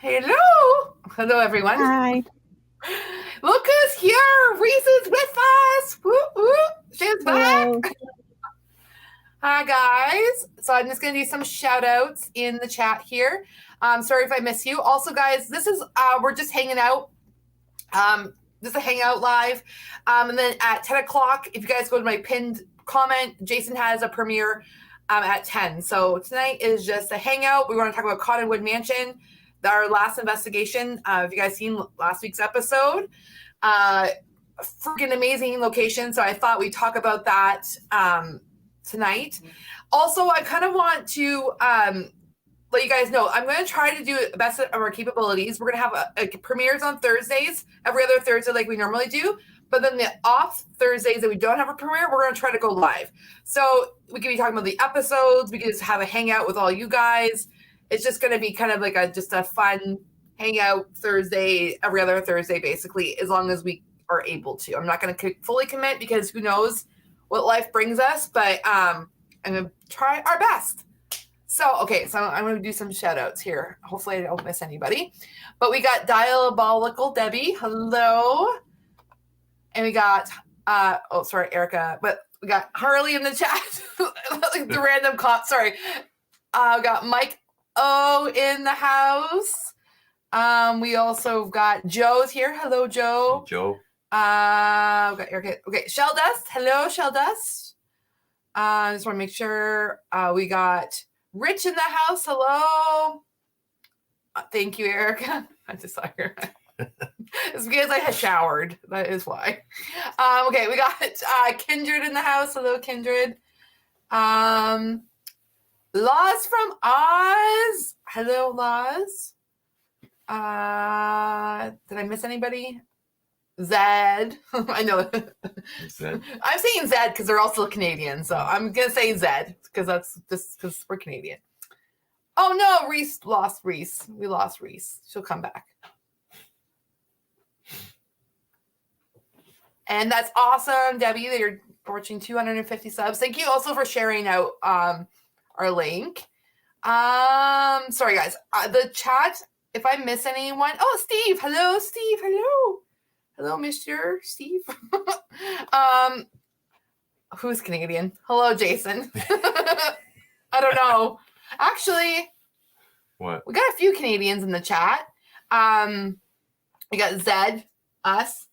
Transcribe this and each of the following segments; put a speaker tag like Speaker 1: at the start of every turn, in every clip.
Speaker 1: Hello. Hello, everyone.
Speaker 2: Hi.
Speaker 1: Look who's here. Reese is with us. Woo, woo. She's
Speaker 2: Hello.
Speaker 1: back. Hi, guys. So I'm just going to do some shout outs in the chat here. Sorry if I miss you. Also, guys, this is, we're just hanging out. This is a hangout live. And then at 10 o'clock, if you guys go to my pinned comment, Jason has a premiere at 10. So tonight is just a hangout. We want to talk about Cottonwood Mansion, our last investigation. If you guys seen last week's episode, freaking amazing location. So I thought we'd talk about that tonight. Also, I kind of want to let you guys know, I'm going to try to do the best of our capabilities. We're going to have premieres on Thursdays, every other Thursday like we normally do. But then the off Thursdays that we don't have a premiere, we're going to try to go live. So we could be talking about the episodes. We could just have a hangout with all you guys. It's just going to be kind of like just a fun hangout Thursday, every other Thursday, basically, as long as we are able to. I'm not going to fully commit because who knows what life brings us, but I'm going to try our best. So I'm going to do some shout outs here. Hopefully I don't miss anybody. But we got Diabolical Debbie. Hello. And we got, Erica. But we got Harley in the chat. Like the random sorry. We got Mike O in the house. We also got Joe's here. Hello, Joe.
Speaker 3: Hey, Joe.
Speaker 1: We got Erica. Okay, Shell Dust. Hello, Shell Dust. I just want to make sure we got Rich in the house. Hello. Thank you, Erica. I just saw her. It's because I had showered. That is why. Okay, we got Kindred in the house. Hello, Kindred. Laws from Oz. Hello, Laws. Did I miss anybody? Zed. I know.
Speaker 3: Zed.
Speaker 1: I'm saying Zed because they're also Canadian, so I'm gonna say Zed because that's just because we're Canadian. Oh no, Reese lost Reese. We lost Reese. She'll come back. And that's awesome, Debbie, that you're approaching 250 subs. Thank you also for sharing out our link. Sorry guys. The chat, if I miss anyone. Oh, Steve. Hello, Steve. Hello. Hello, Mr. Steve. Who's Canadian? Hello, Jason. I don't know. Actually,
Speaker 3: what?
Speaker 1: We got a few Canadians in the chat. We got Zed, us.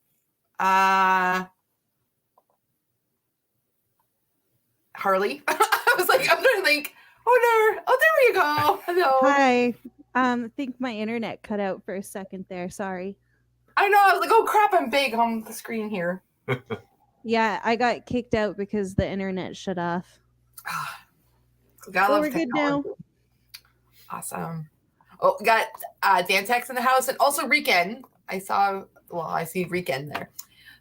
Speaker 1: Harley. I was like, I'm trying to think. Oh, no. Oh, there you go. Hello.
Speaker 2: Hi. I think my internet cut out for a second there. Sorry.
Speaker 1: I know. I was like, oh, crap. I'm big on the screen here.
Speaker 2: Yeah, I got kicked out because the internet shut off.
Speaker 1: But
Speaker 2: we're good now.
Speaker 1: Awesome. Oh, we got Dantex in the house and also Riken. I see Riken there.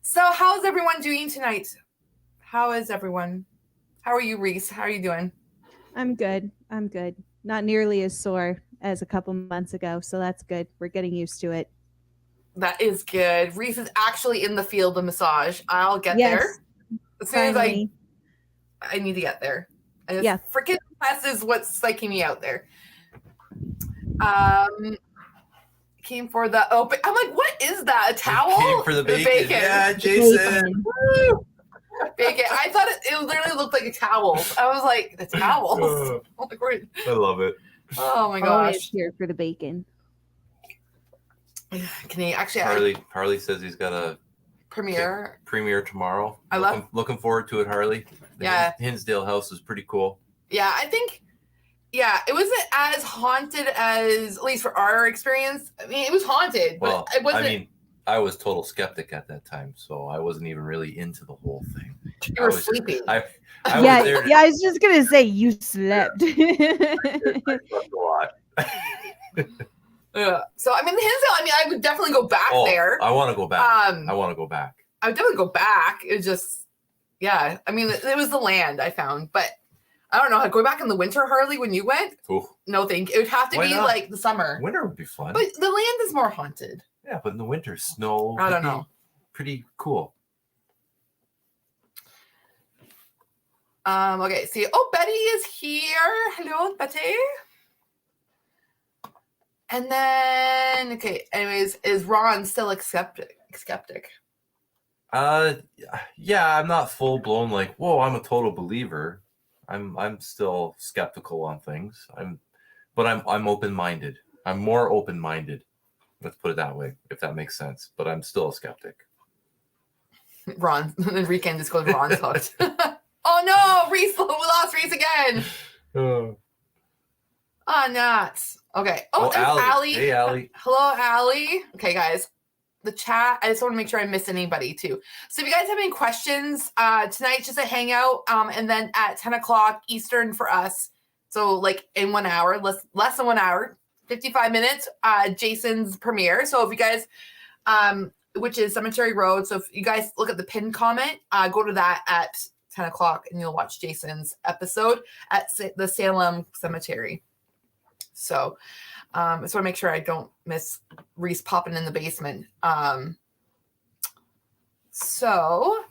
Speaker 1: So how's everyone doing tonight? How is everyone? How are you, Reese? How are you doing?
Speaker 2: I'm good. Not nearly as sore as a couple months ago, so that's good. We're getting used to it.
Speaker 1: That is good. Reese is actually in the field of massage. I'll get there. As soon as I need to get there. And freaking class is what's psyching me out there. Came for the open. I'm like, what is that? A towel?
Speaker 3: Came for the bacon. Yeah, Jason.
Speaker 1: Woo! Bacon. I thought it literally looked like a towel. I was like, the towels.
Speaker 3: I love it.
Speaker 1: Oh my gosh.
Speaker 2: Always here for the bacon.
Speaker 1: Can he actually?
Speaker 3: Harley says he's got a
Speaker 1: premiere
Speaker 3: tomorrow. Looking forward to it, Harley.
Speaker 1: The
Speaker 3: Hinsdale house is pretty cool.
Speaker 1: Yeah, I think. Yeah, it wasn't as haunted as, at least for our experience. I mean, it was haunted, but it wasn't.
Speaker 3: I mean, I was total skeptic at that time, so I wasn't even really into the whole thing.
Speaker 1: You were sleeping.
Speaker 3: I
Speaker 2: was just gonna say you slept.
Speaker 3: I slept a lot.
Speaker 1: So I mean, the Hinsdale. I mean, I would definitely go back there.
Speaker 3: I want to go back. I want to go back.
Speaker 1: I would definitely go back. It just, yeah. I mean, it was the land I found, but I don't know. Going back in the winter, Harley, when you went, no, thank you. It would have to be like the summer.
Speaker 3: Winter would be fun.
Speaker 1: But the land is more haunted.
Speaker 3: Yeah, but in the winter, snow.
Speaker 1: I don't know.
Speaker 3: Pretty cool.
Speaker 1: Okay, see. Oh, Betty is here. Hello, Betty. And then, okay, anyways, is Ron still a skeptic?
Speaker 3: Yeah, I'm not full blown like, whoa, I'm a total believer. I'm still skeptical on things. I'm open minded. I'm more open minded. Let's put it that way, if that makes sense. But I'm still a skeptic.
Speaker 1: Ron, the weekend just goes Ron's hooked. Oh no, Reese, we lost Reese again. Oh, nuts. Okay. Oh, there's Allie.
Speaker 3: Hey, Allie.
Speaker 1: Hello, Allie. Okay, guys. The chat, I just want to make sure I miss anybody too. So if you guys have any questions, tonight's just a hangout, and then at 10 o'clock Eastern for us. So like in 1 hour, less than 1 hour, 55 minutes, Jason's premiere. So if you guys, which is Cemetery Road. So if you guys look at the pinned comment, go to that at 10 o'clock and you'll watch Jason's episode at the Salem Cemetery. So I just want to make sure I don't miss Reese popping in the basement. So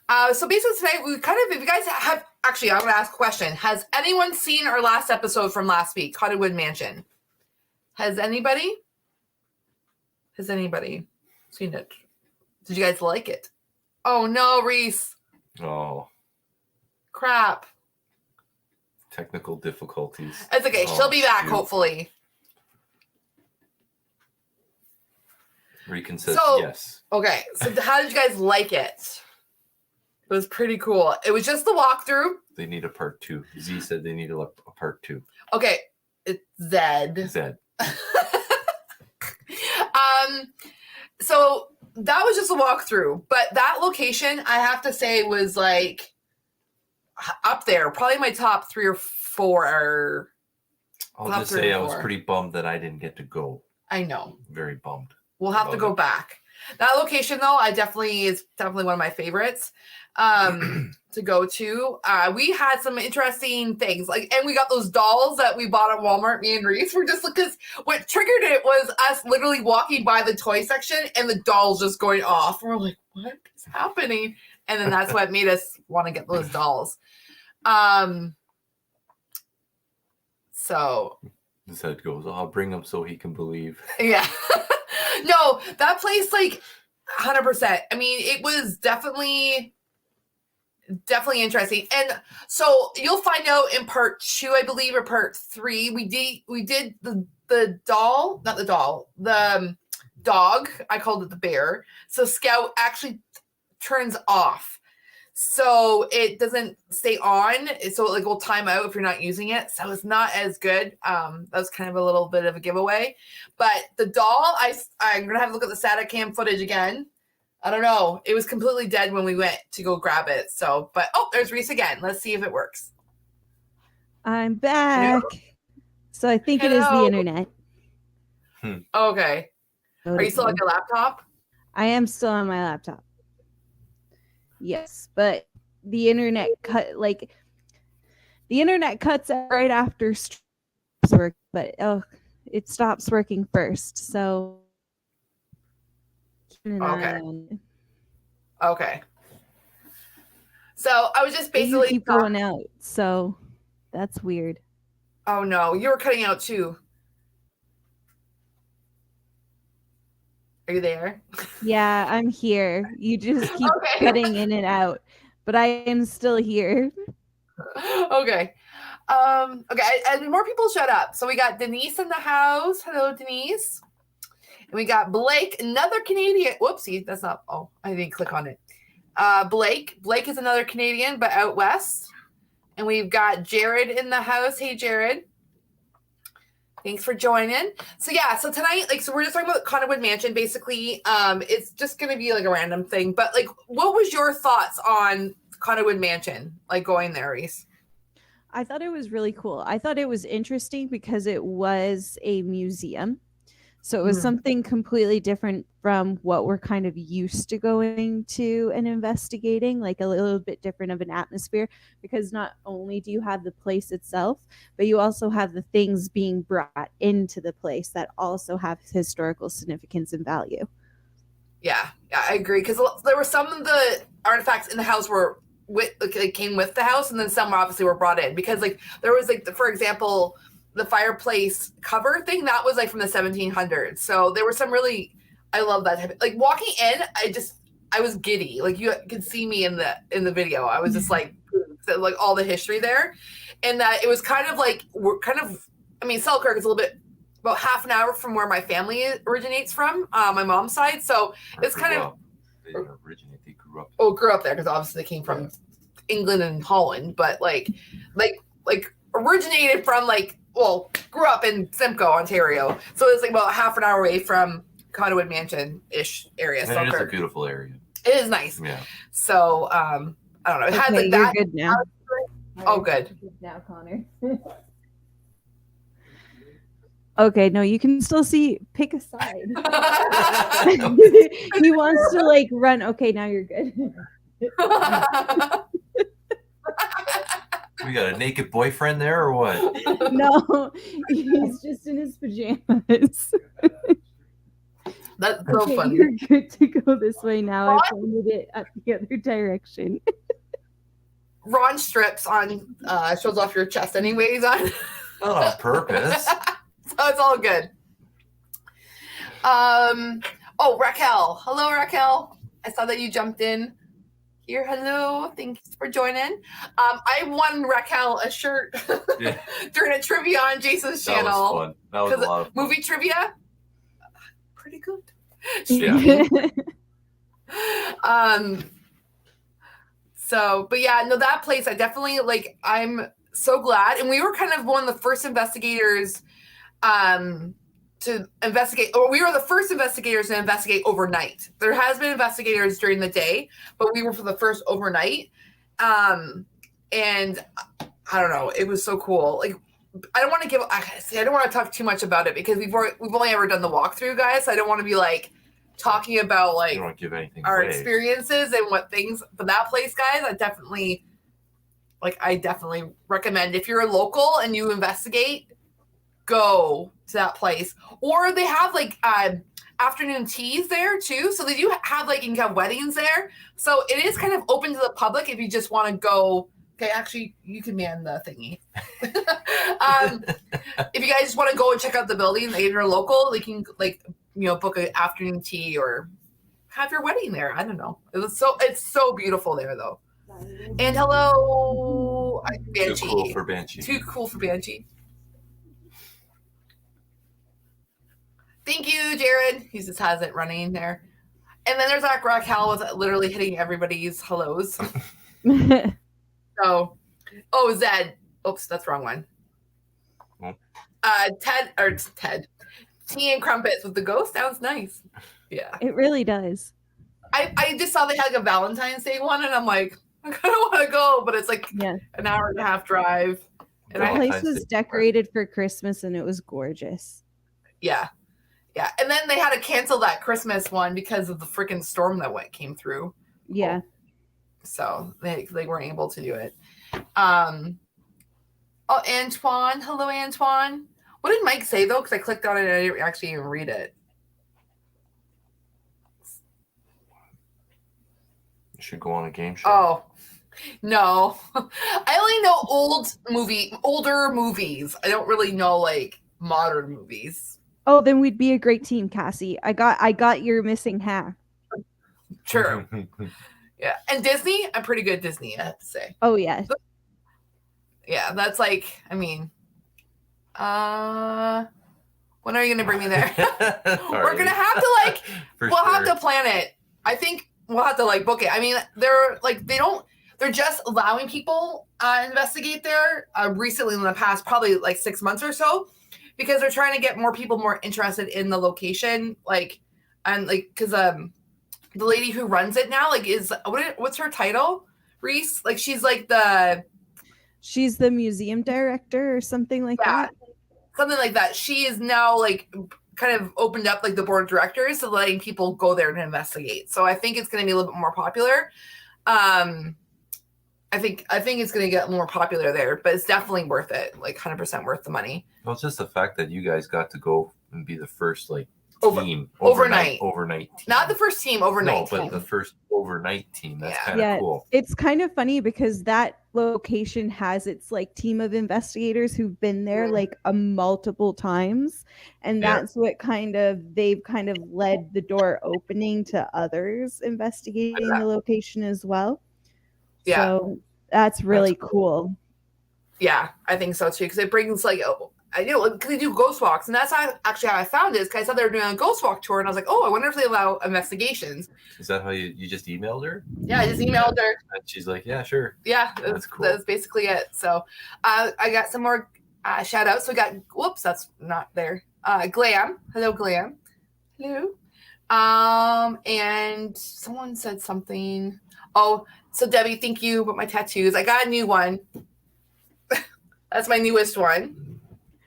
Speaker 1: basically tonight we kind of, if you guys have, actually, I'm going to ask a question. Has anyone seen our last episode from last week, Cottonwood Mansion? Has anybody seen it? Did you guys like it? Oh no, Reese.
Speaker 3: Oh.
Speaker 1: Crap.
Speaker 3: Technical difficulties.
Speaker 1: It's okay. She'll be back, hopefully.
Speaker 3: Recon says yes.
Speaker 1: Okay. So how did you guys like it? It was pretty cool. It was just the walkthrough.
Speaker 3: They need a part 2. Z said they need a part 2.
Speaker 1: Okay. It's Zed. So that was just a walkthrough, but that location, I have to say, was like up there, probably my top 3 or 4.
Speaker 3: I'll just say I was pretty bummed that I didn't get to go.
Speaker 1: I know.
Speaker 3: Very bummed.
Speaker 1: We'll have to go back. That location, though, is definitely one of my favorites to go to. We had some interesting things, and we got those dolls that we bought at Walmart. Me and Reese were just because what triggered it was us literally walking by the toy section and the dolls just going off. We're like, what is happening? And then that's what made us want to get those dolls. So
Speaker 3: his head goes, I'll bring him so he can believe.
Speaker 1: Yeah. No, that place, 100%. I mean, it was definitely interesting. And so you'll find out in part 2, I believe, or part 3, we did the doll, not the doll, the dog. I called it the bear. So Scout actually turns off. So it doesn't stay on. So it will time out if you're not using it. So it's not as good. That was kind of a little bit of a giveaway. But the doll, I'm going to have a look at the static cam footage again. I don't know. It was completely dead when we went to go grab it. So, but, there's Reese again. Let's see if it works.
Speaker 2: I'm back. So I think it is the internet.
Speaker 1: Okay. Are you still on your laptop?
Speaker 2: I am still on my laptop. Yes, but the internet cuts out right after work, but it stops working first. So
Speaker 1: Okay. So I was just basically
Speaker 2: keep going out. So that's weird.
Speaker 1: Oh no, you were cutting out too. Are you there?
Speaker 2: Yeah, I'm here. You just keep cutting in and out, but I am still here.
Speaker 1: Okay. Okay. And more people shut up. So we got Denise in the house. Hello, Denise. And we got Blake, another Canadian. Whoopsie, that's not. Oh, I didn't click on it. Blake is another Canadian, but out west. And we've got Jared in the house. Hey, Jared. Thanks for joining. So yeah, so tonight, so we're just talking about Cottonwood Mansion. Basically, it's just gonna be a random thing. But what was your thoughts on Cottonwood Mansion? Going there, Reese?
Speaker 2: I thought it was really cool. I thought it was interesting because it was a museum. So it was something completely different from what we're kind of used to going to and investigating, a little bit different of an atmosphere, because not only do you have the place itself, but you also have the things being brought into the place that also have historical significance and value. Yeah,
Speaker 1: I agree. Because there were some of the artifacts in the house they came with the house, and then some obviously were brought in. Because there was for example, the fireplace cover thing, that was like from the 1700s. So there were some really, I love that type of, like walking in, I was giddy. Like you could see me in the video. I was just like all the history there. And that it was kind of like, Selkirk is a little bit, about half an hour from where my family originates from, my mom's side. So it's kind of,
Speaker 3: they didn't originate, they grew up.
Speaker 1: Oh, grew up there because obviously they came from England and Holland, but like originated from grew up in Simcoe, Ontario. So it's like about half an hour away from Cottonwood Mansion-ish area.
Speaker 3: And it is a beautiful area.
Speaker 1: It is nice.
Speaker 3: Yeah.
Speaker 1: So I don't know. It had like
Speaker 2: you're
Speaker 1: that.
Speaker 2: Good now.
Speaker 1: Oh, good.
Speaker 2: Now, Connor. Okay, no, you can still see. Pick a side. He wants to like run. Okay, now you're good.
Speaker 3: We got a naked boyfriend there or what?
Speaker 2: No, he's just in his pajamas.
Speaker 1: That's so funny.
Speaker 2: You're good to go this way now. I pointed it at the other direction.
Speaker 1: Ron strips on shows off your chest anyways on.
Speaker 3: Not on purpose.
Speaker 1: So it's all good. Oh, Raquel. Hello, Raquel. I saw that you jumped in here. Hello. Thanks for joining. I won Raquel a shirt during a trivia on Jason's channel.
Speaker 3: That was fun. That was a lot of fun.
Speaker 1: Movie trivia. Pretty good.
Speaker 3: Yeah.
Speaker 1: But yeah, no, that place, I definitely I'm so glad. And we were kind of one of the first investigators to investigate, or we were the first investigators to investigate overnight. There has been investigators during the day, but we were for the first overnight. And I don't know, it was so cool. Like, I don't want to talk too much about it because we've only ever done the walkthrough, guys. So I don't want to be talking about
Speaker 3: you don't give anything
Speaker 1: our
Speaker 3: away.
Speaker 1: experiences and what things. But that place, guys, I definitely recommend if you're a local and you investigate, go to that place. Or they have afternoon teas there too. So they do have you can have weddings there. So it is kind of open to the public if you just want to go. Okay, actually, you can man the thingy. If you guys just want to go and check out the building, if you're local, they can book an afternoon tea or have your wedding there. I don't know. It's so beautiful there though. And hello, Banshee.
Speaker 3: Too cool for Banshee.
Speaker 1: Too cool for Banshee. Thank you, Jared. He just has it running there. And then there's Raquel was literally hitting everybody's hellos. So, Zed. Oops, that's the wrong one. Ted. Tea and crumpets with the ghost sounds nice. Yeah.
Speaker 2: It really does.
Speaker 1: I just saw they had a Valentine's Day one, and I'm like, I kind of want to go, but it's an hour and a half drive. And
Speaker 2: the place was decorated for Christmas, and it was gorgeous.
Speaker 1: Yeah. Yeah. And then they had to cancel that Christmas one because of the freaking storm that came through.
Speaker 2: Yeah.
Speaker 1: So they weren't able to do it. Antoine. Hello, Antoine. What did Mike say, though? Because I clicked on it and I didn't actually even read it.
Speaker 3: You should go on a game show.
Speaker 1: Oh, no. I only know older movies. I don't really know, modern movies.
Speaker 2: Oh, then we'd be a great team, Cassie. I got your missing half.
Speaker 1: True. Yeah. And Disney, I'm pretty good at Disney, I have to say.
Speaker 2: Oh, yeah.
Speaker 1: Yeah, that's when are you going to bring me there? We're going to have to have to plan it. I think we'll have to book it. I mean, they're just allowing people investigate there recently in the past, probably 6 months or so, because they're trying to get more people more interested in the location. Because the lady who runs it now, what's her title? Reese?
Speaker 2: She's the museum director or something like that.
Speaker 1: Something like that. She is now kind of opened up the board of directors to letting people go there to investigate. So I think it's going to be a little bit more popular. I think it's going to get more popular there, but it's definitely worth it. 100% worth the money.
Speaker 3: Well, it's just the fact that you guys got to go and be the first team.
Speaker 1: Overnight
Speaker 3: team.
Speaker 1: Not the first team, overnight
Speaker 3: No,
Speaker 1: team.
Speaker 3: but the first overnight team. That's
Speaker 1: Yeah.
Speaker 3: kind of cool.
Speaker 2: It's kind of funny because that location has its like team of investigators who've been there like a multiple times, and that's what they've kind of led the door opening to others investigating the location as well.
Speaker 1: Yeah.
Speaker 2: So that's really cool.
Speaker 1: Yeah, I think so too, because it brings like, I know, because they do ghost walks, and that's actually how I found it. Because I saw they were doing a ghost walk tour, and I was like, oh, I wonder if they allow investigations.
Speaker 3: Is that how you just emailed her?
Speaker 1: Yeah, I just emailed her.
Speaker 3: And she's like, yeah, sure.
Speaker 1: Yeah,
Speaker 3: that's cool.
Speaker 1: That's basically it. So I got some more shout outs. So we got, whoops, that's not there. Glam. Hello, Glam. Hello. And someone said something. Oh, so Debbie, thank you about my tattoos. I got a new one. That's my newest one.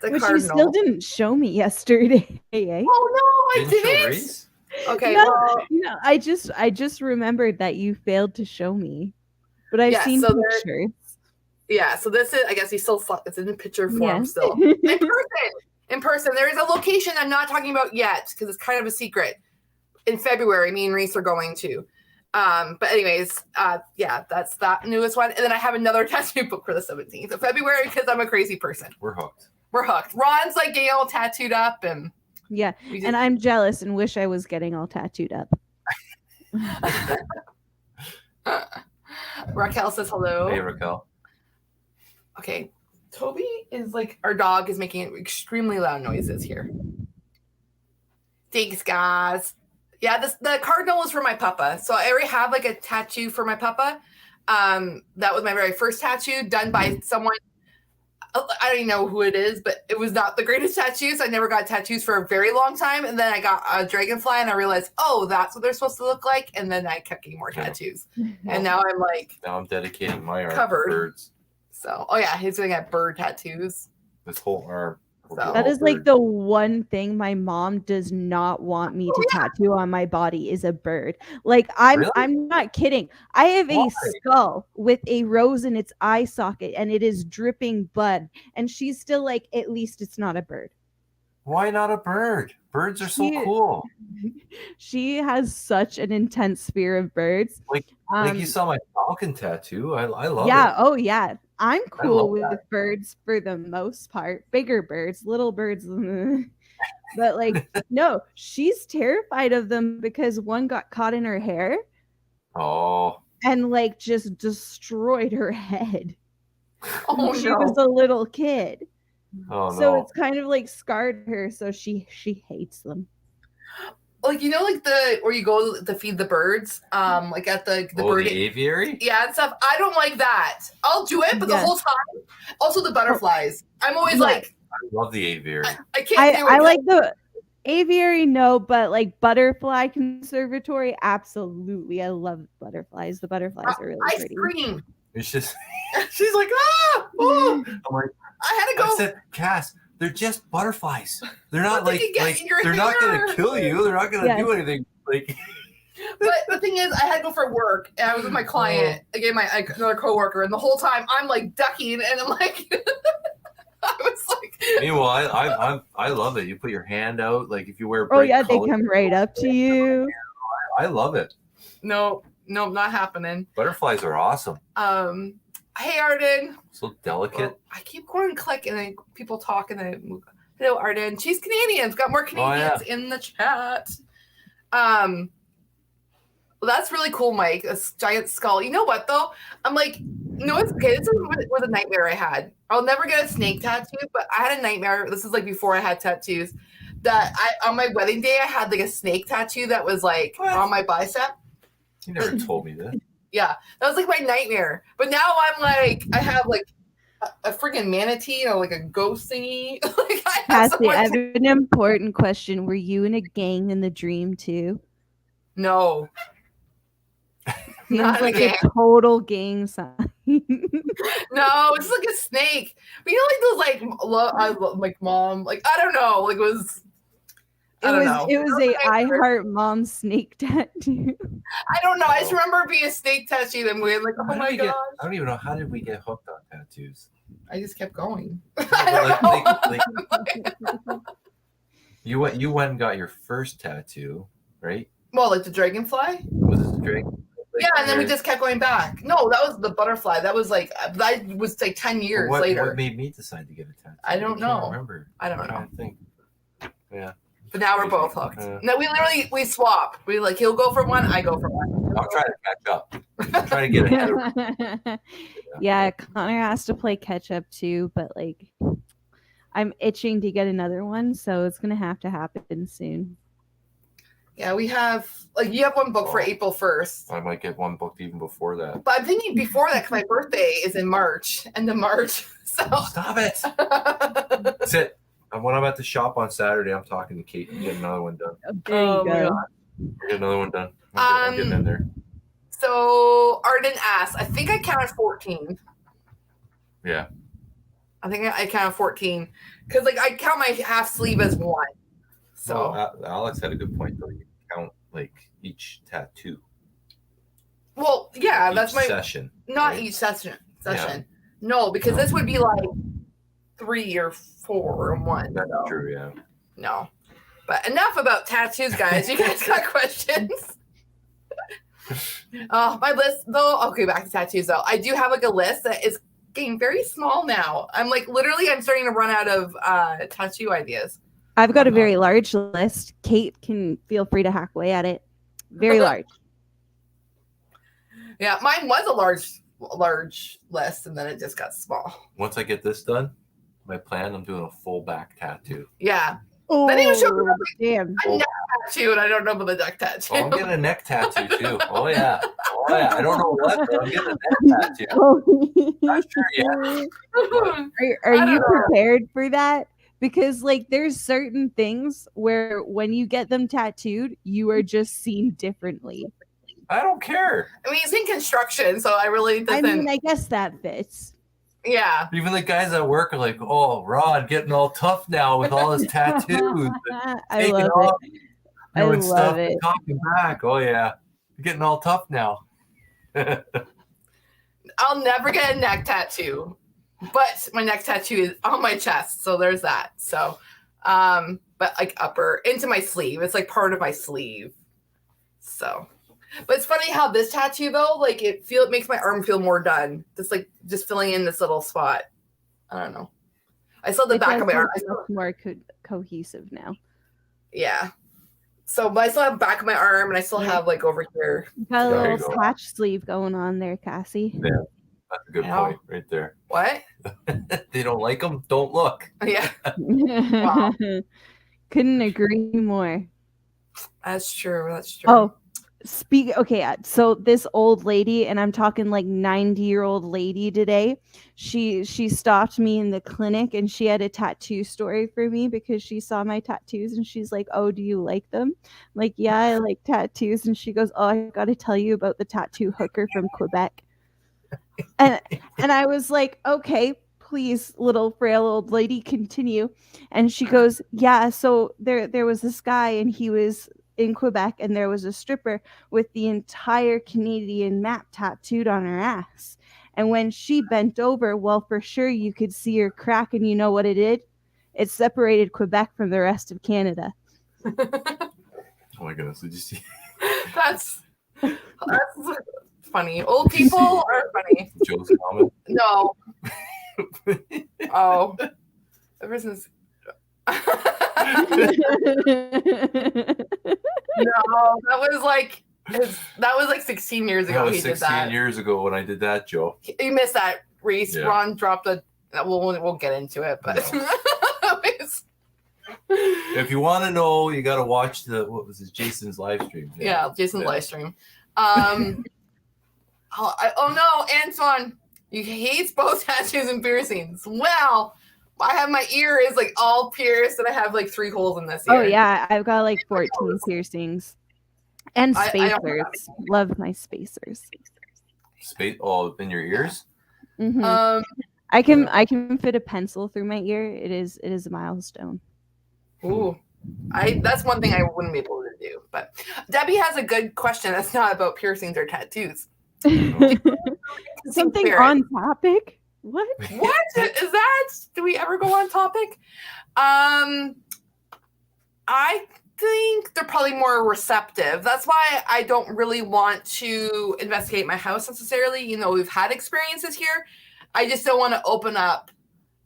Speaker 2: Which you still didn't show me yesterday. Eh?
Speaker 1: Oh no, I didn't. Okay,
Speaker 2: no, I just remembered that you failed to show me, but I've seen pictures.
Speaker 1: Yeah, so this is, I guess it's in the picture form still. In person. There is a location I'm not talking about yet because it's kind of a secret. In February, me and Reese are going to. But anyways, yeah, that's that newest one. And then I have another tattoo book for the 17th of February because I'm a crazy person.
Speaker 3: We're hooked.
Speaker 1: Ron's like getting all tattooed up and
Speaker 2: and I'm jealous and wish I was getting all tattooed up.
Speaker 1: Raquel says hello.
Speaker 3: Hey, Raquel.
Speaker 1: Okay. Toby is like, our dog is making extremely loud noises here. Thanks, guys. Yeah, the cardinal was for my papa. So I already have like a tattoo for my papa. That was my very first tattoo done by someone. I don't even know who it is, but it was not the greatest tattoos. I never got tattoos for a very long time. And then I got a dragonfly and I realized, oh, that's what they're supposed to look like. And then I kept getting more tattoos. And now I'm like,
Speaker 3: now I'm dedicating my arm
Speaker 1: covered.
Speaker 3: to birds.
Speaker 1: So, oh yeah, he's gonna get bird tattoos.
Speaker 3: This whole arm.
Speaker 1: So.
Speaker 2: That is like the one thing my mom does not want me to tattoo on my body is a bird. Like I'm not kidding. I have a skull with a rose in its eye socket and it is dripping blood. And she's still like, at least it's not a bird.
Speaker 3: Why not a bird? Birds are so cool.
Speaker 2: She has such an intense fear of birds.
Speaker 3: Like you saw my falcon tattoo. I love it.
Speaker 2: Yeah. Oh yeah. I'm cool with birds for the most part. Bigger birds, little birds. But like, no, she's terrified of them because one got caught in her hair.
Speaker 3: Oh.
Speaker 2: And like just destroyed her head.
Speaker 1: Oh,
Speaker 2: she was a little kid.
Speaker 3: Oh,
Speaker 2: so it's kind of like scarred her. So she hates them.
Speaker 1: Like, you know, like where you go to feed the birds, like at the bird
Speaker 3: the aviary,
Speaker 1: and stuff. I don't like that. I'll do it, but the whole time, also the butterflies. I'm always like,
Speaker 3: I love the aviary.
Speaker 1: I can't.
Speaker 2: I like the aviary, no, but like butterfly conservatory, absolutely. I love butterflies. The butterflies are really pretty.
Speaker 1: Scream.
Speaker 3: It's just
Speaker 1: she's like, ah, oh.
Speaker 3: I'm like,
Speaker 1: I had to go.
Speaker 3: I said, Cass, they're just butterflies. They're not like they're not
Speaker 1: hair.
Speaker 3: gonna kill you. They're not gonna do anything. Like,
Speaker 1: but the thing is, I had to go for work, and I was with my client, again, another coworker, and the whole time I'm like ducking, and I'm like, I was like.
Speaker 3: Meanwhile, I love it. You put your hand out, like if you wear.
Speaker 2: Oh yeah, they come right up to you.
Speaker 3: I love it.
Speaker 1: No, not happening.
Speaker 3: Butterflies are awesome.
Speaker 1: Hey, Arden.
Speaker 3: So delicate. Well,
Speaker 1: I keep going and click, and then people talk, and then move. Hello, Arden. She's Canadian. We've got more Canadians in the chat. Well, that's really cool, Mike. A giant skull. You know what, though? I'm like, no, it's okay. This was a nightmare I had. I'll never get a snake tattoo, but I had a nightmare. This is like before I had tattoos. That on my wedding day, I had like a snake tattoo that was like on my bicep.
Speaker 3: You never told me that.
Speaker 1: Yeah, that was like my nightmare. But now I'm like, I have like a freaking manatee or like a ghost thingy.
Speaker 2: Cassie, I have an important question. Were you in a gang in the dream too?
Speaker 1: No. Not
Speaker 2: like
Speaker 1: a
Speaker 2: total gang sign.
Speaker 1: No, it's like a snake. But you know, like those like mom, like I don't know, like it was
Speaker 2: a I Heart Mom snake tattoo.
Speaker 1: I don't know. I just remember being a snake tattoo and we were like, oh my god.
Speaker 3: I don't even know, how did we get hooked on tattoos?
Speaker 1: I just kept going.
Speaker 3: You went and got your first tattoo, right?
Speaker 1: Well, like the dragonfly.
Speaker 3: Was it the dragon?
Speaker 1: Yeah, and then we just kept going back. No, that was the butterfly. That was like 10 years later.
Speaker 3: What made me decide to get a tattoo?
Speaker 1: I don't know.
Speaker 3: Remember?
Speaker 1: I don't know.
Speaker 3: I think. Yeah.
Speaker 1: But now we're both hooked. No, we swap. We like he'll go for one, I go for one.
Speaker 3: I'm trying to catch up. I'm trying to get ahead of him.
Speaker 2: Yeah, Connor has to play catch up too, but like I'm itching to get another one, so it's gonna have to happen soon.
Speaker 1: Yeah, we have you have one booked for April 1st.
Speaker 3: I might get one booked even before that.
Speaker 1: But I'm thinking before that because my birthday is in March, end of March. So
Speaker 3: stop it. That's it. When I'm at the shop on Saturday, I'm talking to Kate and get another one done.
Speaker 2: There you go.
Speaker 3: Get another one done. I'm getting in there.
Speaker 1: So Arden asked, I think I counted 14.
Speaker 3: Yeah.
Speaker 1: I think I counted 14 because I count my half sleeve as one. So
Speaker 3: Alex had a good point though. You count each tattoo.
Speaker 1: Well, yeah,
Speaker 3: each
Speaker 1: that's my
Speaker 3: session.
Speaker 1: Not
Speaker 3: right?
Speaker 1: each session.
Speaker 3: Yeah.
Speaker 1: No, because this would be 3 or 4 in one.
Speaker 3: That's true, yeah.
Speaker 1: No. But enough about tattoos, guys. You guys got questions? My list, though. Okay, back to tattoos, though. I do have a list that is getting very small now. I'm I'm starting to run out of tattoo ideas.
Speaker 2: I've got a very large list. Kate can feel free to hack away at it. Very large.
Speaker 1: Yeah, mine was a large list, and then it just got small.
Speaker 3: Once I get this done, my plan, I'm doing a full back tattoo.
Speaker 1: Yeah.
Speaker 2: Oh,
Speaker 1: then even showed up
Speaker 2: damn.
Speaker 1: a neck tattoo, and I don't know about the neck tattoo.
Speaker 3: Oh, I'm getting a neck tattoo too. Oh yeah. I don't know what, but I'm getting a neck tattoo. Not sure yet.
Speaker 2: Are you prepared for that? Because there's certain things where when you get them tattooed, you are just seen differently.
Speaker 3: I don't care.
Speaker 1: I mean, he's in construction, so I really doesn't.
Speaker 2: I mean, I guess that fits.
Speaker 1: Yeah.
Speaker 3: Even the guys at work are like, "Oh, Rod, getting all tough now with all his tattoos."
Speaker 2: I love it.
Speaker 3: Doing stuff and talking back. Oh yeah, you're getting all tough now.
Speaker 1: I'll never get a neck tattoo, but my neck tattoo is on my chest, so there's that. So, but upper into my sleeve. It's part of my sleeve. So, but it's funny how this tattoo though, it makes my arm feel more done. Just filling in this little spot. I don't know. I still have the back of my arm.
Speaker 2: More cohesive now.
Speaker 1: Yeah. So, but I still have back of my arm, and I still have over here.
Speaker 2: Got a little patch sleeve going on there, Cassie.
Speaker 3: Yeah, that's a good point right there.
Speaker 1: What?
Speaker 3: They don't like them. Don't look.
Speaker 1: Yeah.
Speaker 2: Wow. Couldn't agree more.
Speaker 1: That's true. That's true.
Speaker 2: Oh, okay, so this old lady, and I'm talking 90-year-old lady today, she stopped me in the clinic, and she had a tattoo story for me because she saw my tattoos, and she's like, "Oh, do you like them?" I'm like, "Yeah, I like tattoos." And she goes, "Oh, I got to tell you about the tattoo hooker from Quebec." and I was like, "Okay, please, little frail old lady, continue." And she goes, "Yeah, so there was this guy, and he was in Quebec, and there was a stripper with the entire Canadian map tattooed on her ass. And when she bent over, well, for sure you could see her crack, and you know what it did? It separated Quebec from the rest of Canada."
Speaker 3: Oh my goodness! Did you see?
Speaker 1: That's funny. Old people are funny.
Speaker 3: Joe's comment.
Speaker 1: No. Oh, the person's. No, that was 16 years ago.
Speaker 3: That was
Speaker 1: he did that.
Speaker 3: 16 years ago when I did that, Joe.
Speaker 1: You missed that, Reese.
Speaker 3: Yeah.
Speaker 1: Ron dropped we'll get into it, but
Speaker 3: if you want to know, you got to watch Jason's live stream.
Speaker 1: Yeah, Jason's live stream. Oh no, Antoine, he hates both tattoos and piercings. Well, I have my ear is all pierced, and I have 3 holes in this ear.
Speaker 2: Oh yeah, I've got 14 piercings and spacers. Love my spacers.
Speaker 3: In your ears?
Speaker 2: Mm-hmm. I can fit a pencil through my ear. It is a milestone.
Speaker 1: Ooh, that's one thing I wouldn't be able to do. But Debbie has a good question. That's not about piercings or tattoos.
Speaker 2: Something on topic. What
Speaker 1: is that? Do we ever go on topic? I think they're probably more receptive. That's why I don't really want to investigate my house necessarily. You know, we've had experiences here. I just don't want to open up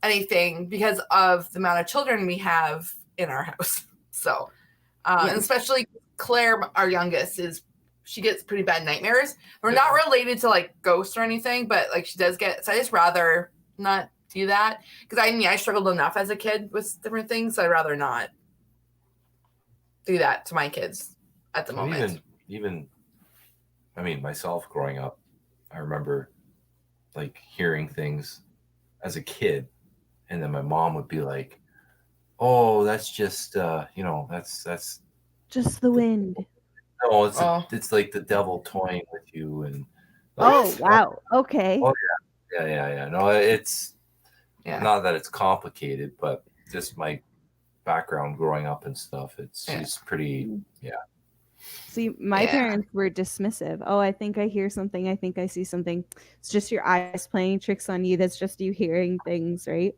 Speaker 1: anything because of the amount of children we have in our house. So, and especially Claire, our youngest, she gets pretty bad nightmares. We're not related to like ghosts or anything, but like she does get. So I just rather not do that because I struggled enough as a kid with different things. So I'd rather not do that to my kids at the moment.
Speaker 3: Even, I mean, myself growing up, I remember like hearing things as a kid, and then my mom would be like, "Oh, that's just that's
Speaker 2: just the wind."
Speaker 3: No, it's like the devil toying with you, and
Speaker 2: wow, okay.
Speaker 3: Oh yeah. No, it's not that it's complicated, but just my background growing up and stuff. She's pretty
Speaker 2: See, my parents were dismissive. Oh, I think I hear something. I think I see something. It's just your eyes playing tricks on you. That's just you hearing things, right?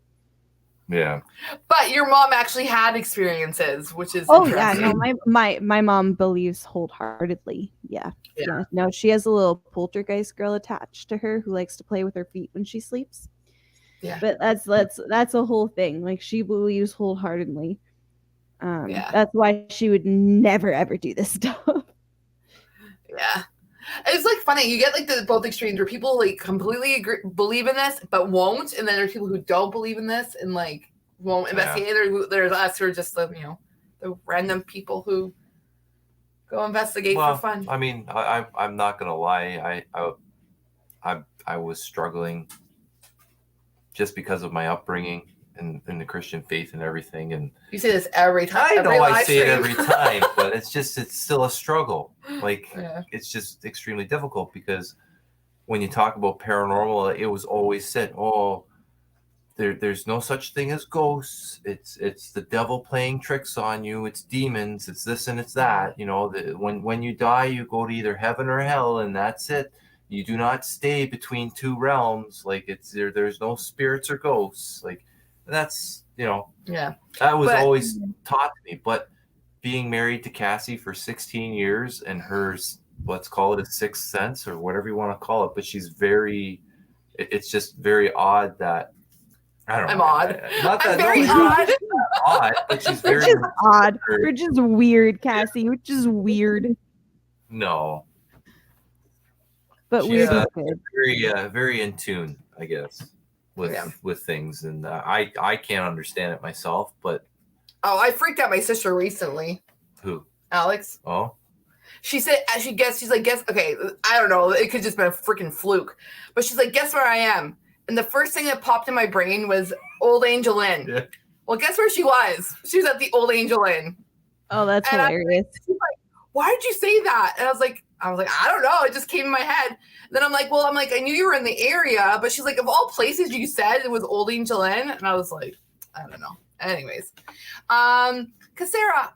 Speaker 3: Yeah.
Speaker 1: But your mom actually had experiences, which is
Speaker 2: interesting. Yeah, no, my mom believes wholeheartedly. Yeah. No, she has a little poltergeist girl attached to her who likes to play with her feet when she sleeps. Yeah. But that's a whole thing. Like she believes wholeheartedly. That's why she would never ever do this stuff.
Speaker 1: Yeah. It's like funny. You get like both extremes where people like completely believe in this but won't, and then there's people who don't believe in this and like won't investigate. There's us who are just the random people who go investigate for fun.
Speaker 3: I mean, I'm not gonna lie. I was struggling just because of my upbringing and the Christian faith and everything. And
Speaker 1: you say this every time.
Speaker 3: I know I say it every time, but it's still a struggle. Like it's just extremely difficult because when you talk about paranormal, it was always said, "Oh, there's no such thing as ghosts. It's the devil playing tricks on you. It's demons. It's this and it's that. You know, when you die, you go to either heaven or hell, and that's it. You do not stay between two realms. Like there's no spirits or ghosts. Like that's that was always taught to me. But being married to Cassie for 16 years and hers, let's call it a sixth sense or whatever you want to call it, but she's it's just very odd that I don't know.
Speaker 1: I'm odd.
Speaker 3: Not that,
Speaker 1: I'm very odd.
Speaker 3: Odd, but she's very
Speaker 2: which is odd. Which is weird, Cassie. Which is weird.
Speaker 3: No.
Speaker 2: But
Speaker 3: she's
Speaker 2: weird.
Speaker 3: Very in tune, I guess, with things, and I can't understand it myself. But
Speaker 1: I freaked out my sister recently.
Speaker 3: Who?
Speaker 1: Alex.
Speaker 3: Oh.
Speaker 1: She said, she's like, guess, okay, I don't know. It could just been a freaking fluke. But she's like, guess where I am? And the first thing that popped in my brain was Old Angel Inn. Yeah. Well, guess where she was? She was at the Old Angel Inn.
Speaker 2: Oh, that's hilarious.
Speaker 1: She's like, why did you say that? And I was like, I don't know. It just came in my head. Then I'm like, I knew you were in the area. But she's like, of all places you said it was Old Angel Inn. And I was like, I don't know. Anyways. Cassara.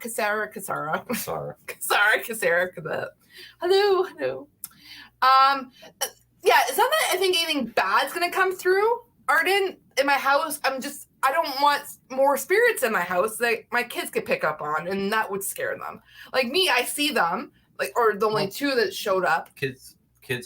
Speaker 1: Hello. Yeah, it's not that I think anything bad's gonna come through, Arden, in my house. I don't want more spirits in my house that my kids could pick up on, and that would scare them. Like me, I see them, or the only two that showed up.
Speaker 3: Kids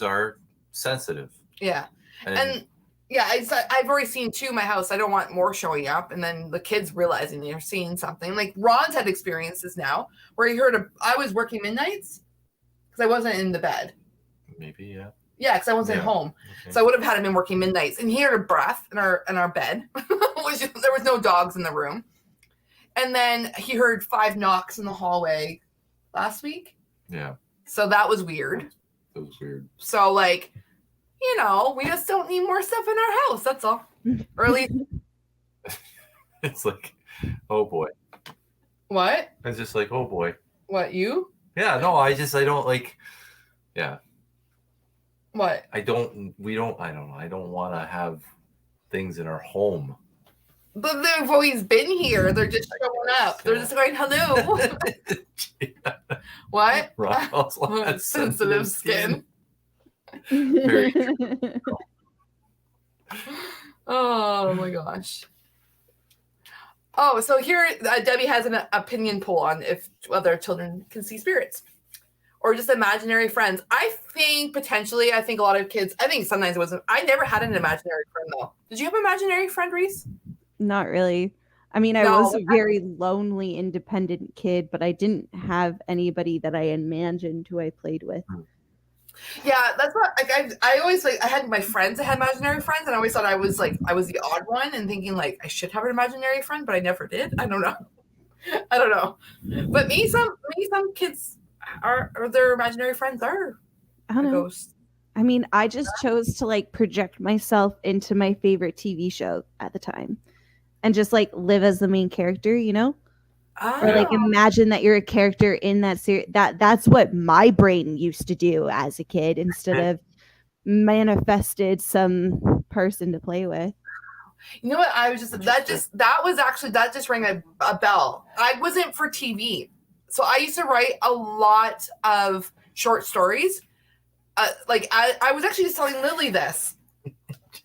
Speaker 3: are sensitive.
Speaker 1: Yeah, and I've already seen two in my house. I don't want more showing up, and then the kids realizing they're seeing something. Like Ron's had experiences now where he heard I was working midnights because I wasn't in the bed.
Speaker 3: Maybe, yeah.
Speaker 1: Yeah, because I wasn't home, so I would have had him in working midnights. And he heard a breath in our bed. There was no dogs in the room, and then he heard 5 knocks in the hallway last week.
Speaker 3: Yeah.
Speaker 1: So that was weird.
Speaker 3: That was weird.
Speaker 1: So we just don't need more stuff in our house. That's all. Or at least
Speaker 3: it's like, oh boy.
Speaker 1: What?
Speaker 3: It's just like, oh boy.
Speaker 1: What, you?
Speaker 3: Yeah. No, I don't like. Yeah.
Speaker 1: What?
Speaker 3: I don't want to have things in our home.
Speaker 1: But they've always been here. They're just showing up. They're just going, hello. What?
Speaker 3: Ross
Speaker 1: sensitive skin.
Speaker 3: Very
Speaker 1: Oh my gosh. Oh, so here Debbie has an opinion poll on if whether children can see spirits or just imaginary friends. I think potentially, I think a lot of kids, I think sometimes it wasn't. I never had an imaginary friend though. Did you have an imaginary friend, Reese?
Speaker 2: Not really. I mean, I
Speaker 1: No,
Speaker 2: was a very lonely, independent kid, but I didn't have anybody that I imagined who I played with.
Speaker 1: Yeah, that's what like I always like I had my friends that had imaginary friends, and I always thought I was the odd one, and thinking like I should have an imaginary friend, but I never did. I don't know. I don't know. But some kids are their imaginary friends are
Speaker 2: I don't
Speaker 1: a
Speaker 2: know.
Speaker 1: ghost.
Speaker 2: I mean, I just chose to like project myself into my favorite TV show at the time and just like live as the main character, you know? Or like imagine that you're a character in that series. That's what my brain used to do as a kid instead of manifested some person to play with.
Speaker 1: You know what? I was that just rang a bell. I wasn't for TV. So I used to write a lot of short stories. I was actually just telling Lily this,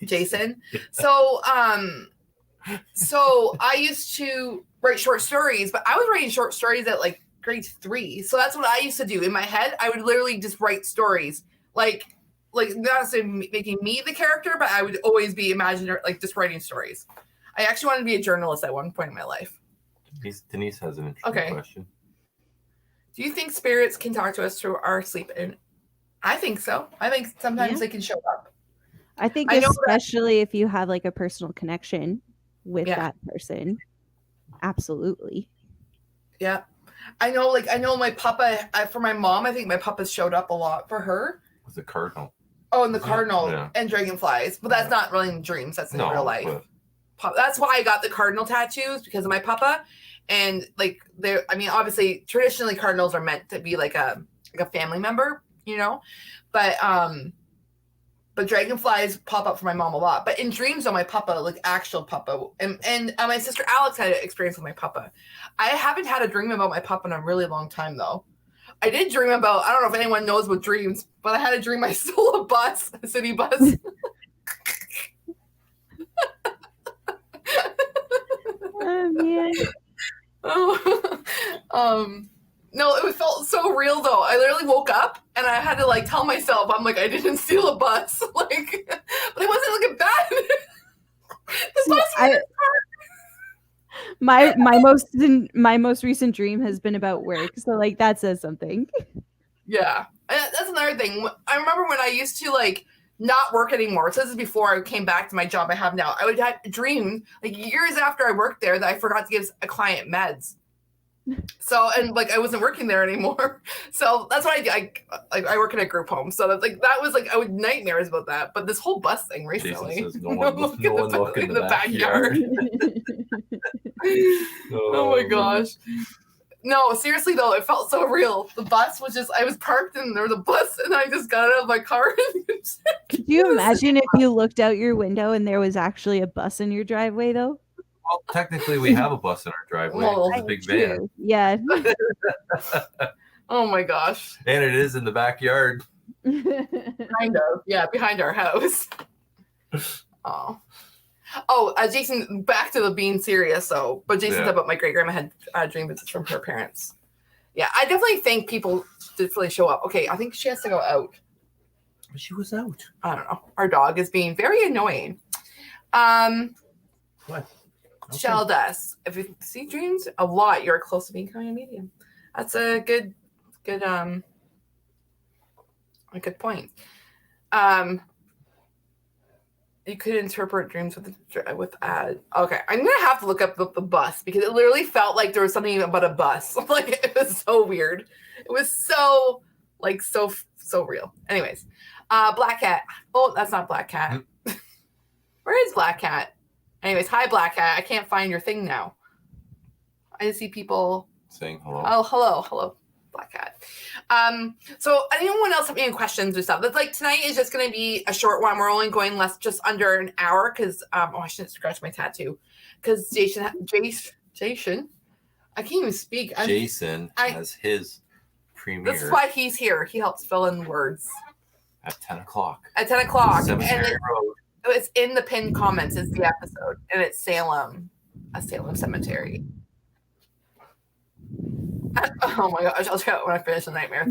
Speaker 1: Jason. So I used to write short stories, but I was writing short stories at like grade 3. So that's what I used to do in my head. I would literally just write stories, like not necessarily making me the character, but I would always be imaginary, like just writing stories. I actually wanted to be a journalist at one point in my life.
Speaker 3: Denise has an interesting question.
Speaker 1: Do you think spirits can talk to us through our sleep? And I think so. I think sometimes they can show up.
Speaker 2: I think especially if you have like a personal connection with that person. Absolutely.
Speaker 1: Yeah. I know my papa, for my mom, I think my papa showed up a lot for her.
Speaker 3: Was the cardinal.
Speaker 1: Oh, and the cardinal and dragonflies. But that's not really in dreams. That's in real life. That's why I got the cardinal tattoos, because of my papa. And like obviously traditionally cardinals are meant to be like a family member, you know, but dragonflies pop up for my mom a lot. But in dreams, though, my papa, like actual papa, and my sister Alex had an experience with my papa. I haven't had a dream about my papa in a really long time, though. I did dream about, I don't know if anyone knows about dreams, but I had a dream I stole a bus, a city bus.
Speaker 2: Oh, man.
Speaker 1: No, it felt so real though. I literally woke up and I had to like tell myself, I'm like, I didn't steal a bus. Like, but it wasn't looking bad. The bus was
Speaker 2: my most recent dream has been about work, so like that says something.
Speaker 1: Yeah, that's another thing. I remember when I used to like not work anymore. So this is before I came back to my job I have now. I would have dreamed like years after I worked there that I forgot to give a client meds. So, and like I wasn't working there anymore. So that's why I work in a group home. So that's that was like I would nightmares about that. But this whole bus thing recently.
Speaker 3: Jason says no one look in the backyard.
Speaker 1: Oh my gosh. No, seriously though, it felt so real. The bus was just, I was parked and there was a bus and I just got out of my car.
Speaker 2: Could you imagine if you looked out your window and there was actually a bus in your driveway though?
Speaker 3: Well, technically we have a bus in our driveway. It's a big van.
Speaker 2: Yeah.
Speaker 1: Oh my gosh.
Speaker 3: And it is in the backyard.
Speaker 1: Kind of. Yeah, behind our house. Jason, back to the being serious though. But Jason said about my great grandma had dream visits from her parents. Yeah, I definitely think people did really show up. Okay, I think she has to go out.
Speaker 3: She was out.
Speaker 1: I don't know. Our dog is being very annoying.
Speaker 3: What? Okay.
Speaker 1: Shell does. If you see dreams a lot, you're close to becoming a medium. That's a good point. You could interpret dreams with ad. Okay, I'm gonna have to look up the bus because it literally felt like there was something about a bus. Like it was so weird. It was so real. Anyways, Black Cat. Oh, that's not Black Cat. Where is Black Cat? Anyways, hi Black Cat. I can't find your thing now. I see people
Speaker 3: saying hello.
Speaker 1: Oh, hello, Black Cat. So anyone else have any questions or stuff? That's like tonight is just going to be a short one. We're only going just under an hour because I shouldn't scratch my tattoo because Jason, I can't even speak.
Speaker 3: Jason has his premiere.
Speaker 1: That's why he's here. He helps fill in words
Speaker 3: at 10 o'clock.
Speaker 1: At 10 o'clock,
Speaker 3: Cemetery Road.
Speaker 1: It's in the pinned comments. It's the episode, and it's Salem. a Salem cemetery. Oh my gosh, I'll check out when I finish the nightmare.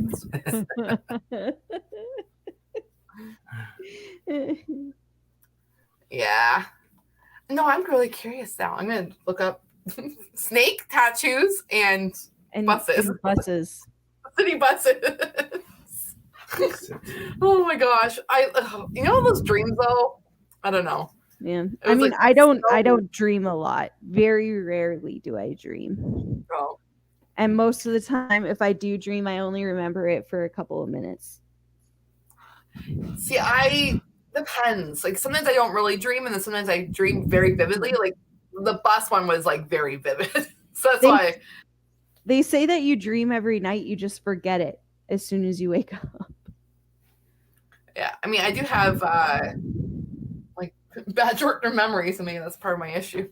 Speaker 1: Yeah. No, I'm really curious now. I'm gonna look up snake tattoos and buses.
Speaker 2: And buses.
Speaker 1: City buses. Oh my gosh. You know those dreams though? I don't know.
Speaker 2: Yeah.
Speaker 1: It
Speaker 2: I
Speaker 1: was,
Speaker 2: mean,
Speaker 1: like,
Speaker 2: I
Speaker 1: so-
Speaker 2: don't dream a lot. Very rarely do I dream.
Speaker 1: Oh.
Speaker 2: And most of the time, if I do dream, I only remember it for a couple of minutes.
Speaker 1: See, depends. Like sometimes I don't really dream, and then sometimes I dream very vividly. Like the bus one was like very vivid. So that's why
Speaker 2: They say that you dream every night, you just forget it as soon as you wake up.
Speaker 1: yeah. I mean I do have like bad short-term memory, so maybe that's part of my issue.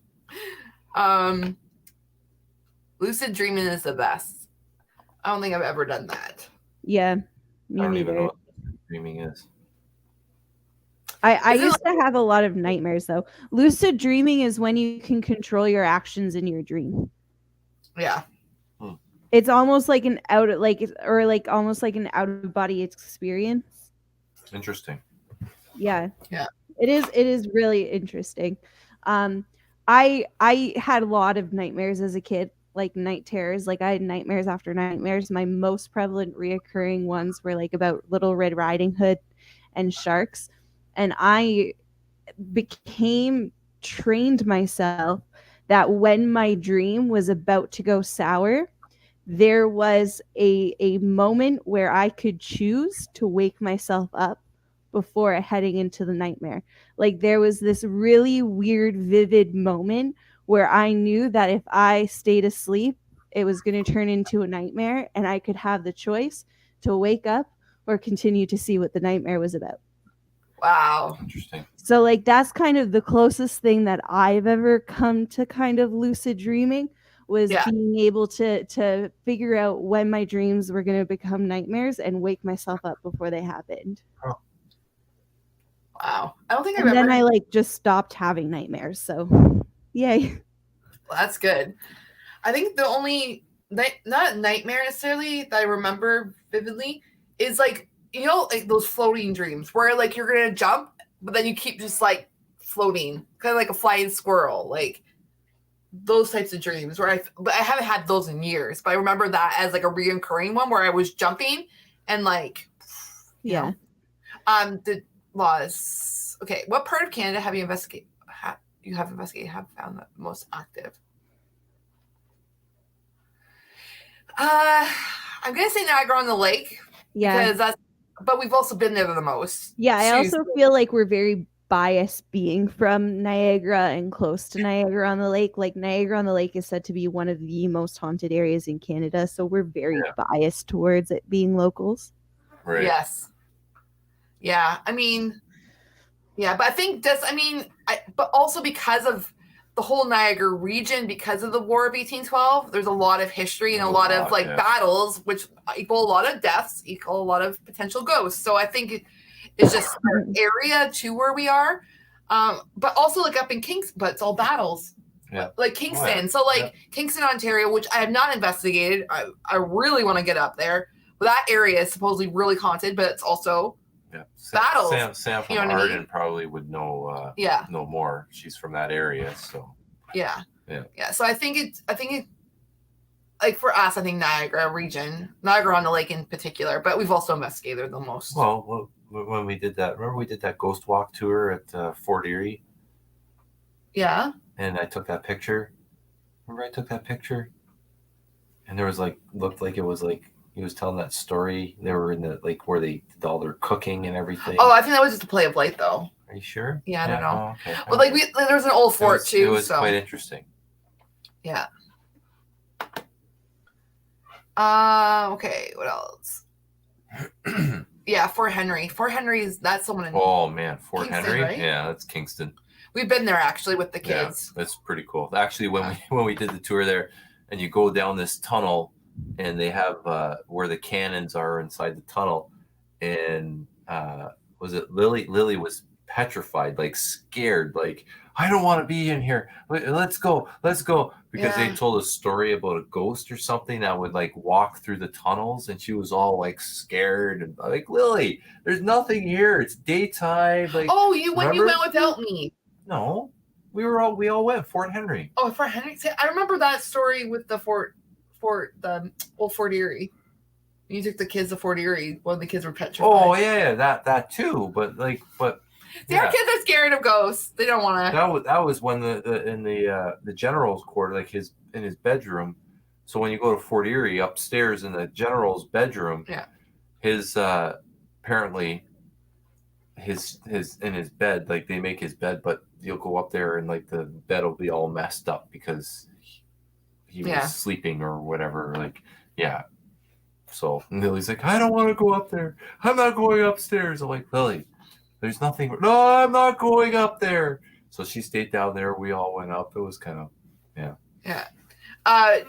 Speaker 1: Lucid dreaming is the best. I don't think I've ever done that.
Speaker 2: Yeah.
Speaker 3: I
Speaker 2: Me
Speaker 3: don't even know
Speaker 2: neither.
Speaker 3: what dreaming is.
Speaker 2: I
Speaker 1: Is it
Speaker 2: used to have a lot of nightmares though. Lucid dreaming is when you can control your actions in your dream.
Speaker 1: Yeah.
Speaker 2: It's almost like an almost like an out of body experience.
Speaker 3: Interesting.
Speaker 2: Yeah.
Speaker 1: Yeah.
Speaker 2: It is really interesting. I had a lot of nightmares as a kid, like night terrors. Like I had nightmares after nightmares. My most prevalent reoccurring ones were like about Little Red Riding Hood and sharks. And I trained myself that when my dream was about to go sour, there was a moment where I could choose to wake myself up before heading into the nightmare. Like there was this really weird, vivid moment where I knew that if I stayed asleep, it was going to turn into a nightmare, and I could have the choice to wake up or continue to see what the nightmare was about.
Speaker 1: Wow.
Speaker 3: Interesting.
Speaker 2: So like that's kind of the closest thing that I've ever come to kind of lucid dreaming was being able to figure out when my dreams were going to become nightmares and wake myself up before they happened.
Speaker 3: Oh.
Speaker 1: Wow. I don't think I've
Speaker 2: And then
Speaker 1: ever.
Speaker 2: I like just stopped having nightmares. So yay.
Speaker 1: Well, that's good. I think the only not nightmare necessarily that I remember vividly is like, you know, like those floating dreams where like you're gonna jump, but then you keep just like floating, kind of like a flying squirrel, like those types of dreams. But I haven't had those in years, but I remember that as like a reoccurring one where I was jumping and like,
Speaker 2: Yeah.
Speaker 1: The laws. Okay, what part of Canada have you investigated? Have found that most active? I'm gonna say Niagara on the Lake.
Speaker 2: Yeah.
Speaker 1: Because but we've also been there the most.
Speaker 2: Yeah, I also feel like we're very biased being from Niagara and close to Niagara on the Lake. Like Niagara on the Lake is said to be one of the most haunted areas in Canada, so we're very biased towards it being locals.
Speaker 3: Right.
Speaker 1: Yes. Yeah, I mean, yeah, but I think but also because of the whole Niagara region, because of the War of 1812, there's a lot of history and a lot of battles, which equal a lot of deaths, equal a lot of potential ghosts. So I think it's just our area to where we are. But also like up in Kingston, but it's all battles.
Speaker 3: Yeah.
Speaker 1: Like Kingston. So like Kingston, Ontario, which I have not investigated. I really want to get up there. But that area is supposedly really haunted, but it's also battles.
Speaker 3: Sam from Arden probably would know know more. She's from that area, so
Speaker 1: yeah. So I think it like for us, I think Niagara region, Niagara on the Lake in particular, but we've also investigated the most.
Speaker 3: Well, when we did that, remember we did that ghost walk tour at Fort Erie?
Speaker 1: Yeah.
Speaker 3: And I took that picture. Remember I took that picture? And there was looked like it was like he was telling that story. They were in the where they did all their cooking and everything.
Speaker 1: Oh, I think that was just a play of light, though.
Speaker 3: Are you sure?
Speaker 1: Yeah, I don't know.
Speaker 3: Oh, okay.
Speaker 1: Well, there was an old fort too.
Speaker 3: It was quite interesting.
Speaker 1: Yeah. Okay. What else? Yeah, Fort Henry. Fort Henry that's someone in.
Speaker 3: Oh man, Fort
Speaker 1: Kingston,
Speaker 3: Henry.
Speaker 1: right?
Speaker 3: Yeah, that's Kingston.
Speaker 1: We've been there actually with the kids.
Speaker 3: Yeah, that's pretty cool. Actually, when we did the tour there, and you go down this tunnel, and they have where the cannons are inside the tunnel, and was it Lily? Lily was petrified, like scared, like I don't want to be in here. Let's go, because they told a story about a ghost or something that would like walk through the tunnels, and she was all like scared and like, Lily, there's nothing here. It's daytime. Like,
Speaker 1: oh, you went without me.
Speaker 3: No, we all went Fort Henry.
Speaker 1: Oh, Fort Henry. I remember that story with the the old Fort Erie. You took the kids to Fort Erie. One of the kids were petrified.
Speaker 3: Oh yeah, that too. But our
Speaker 1: kids are scared of ghosts. They don't want
Speaker 3: to. That was when the general's quarter, like in his bedroom. So when you go to Fort Erie, upstairs in the general's bedroom, his apparently his in his bed, like they make his bed, but you'll go up there and like the bed will be all messed up because he was sleeping or whatever. Like So Lily's like, I don't want to go up there. I'm not going upstairs. I'm like, Lily, there's nothing. No, I'm not going up there. So she stayed down there. We all went up. It was kind of,
Speaker 1: Yeah. I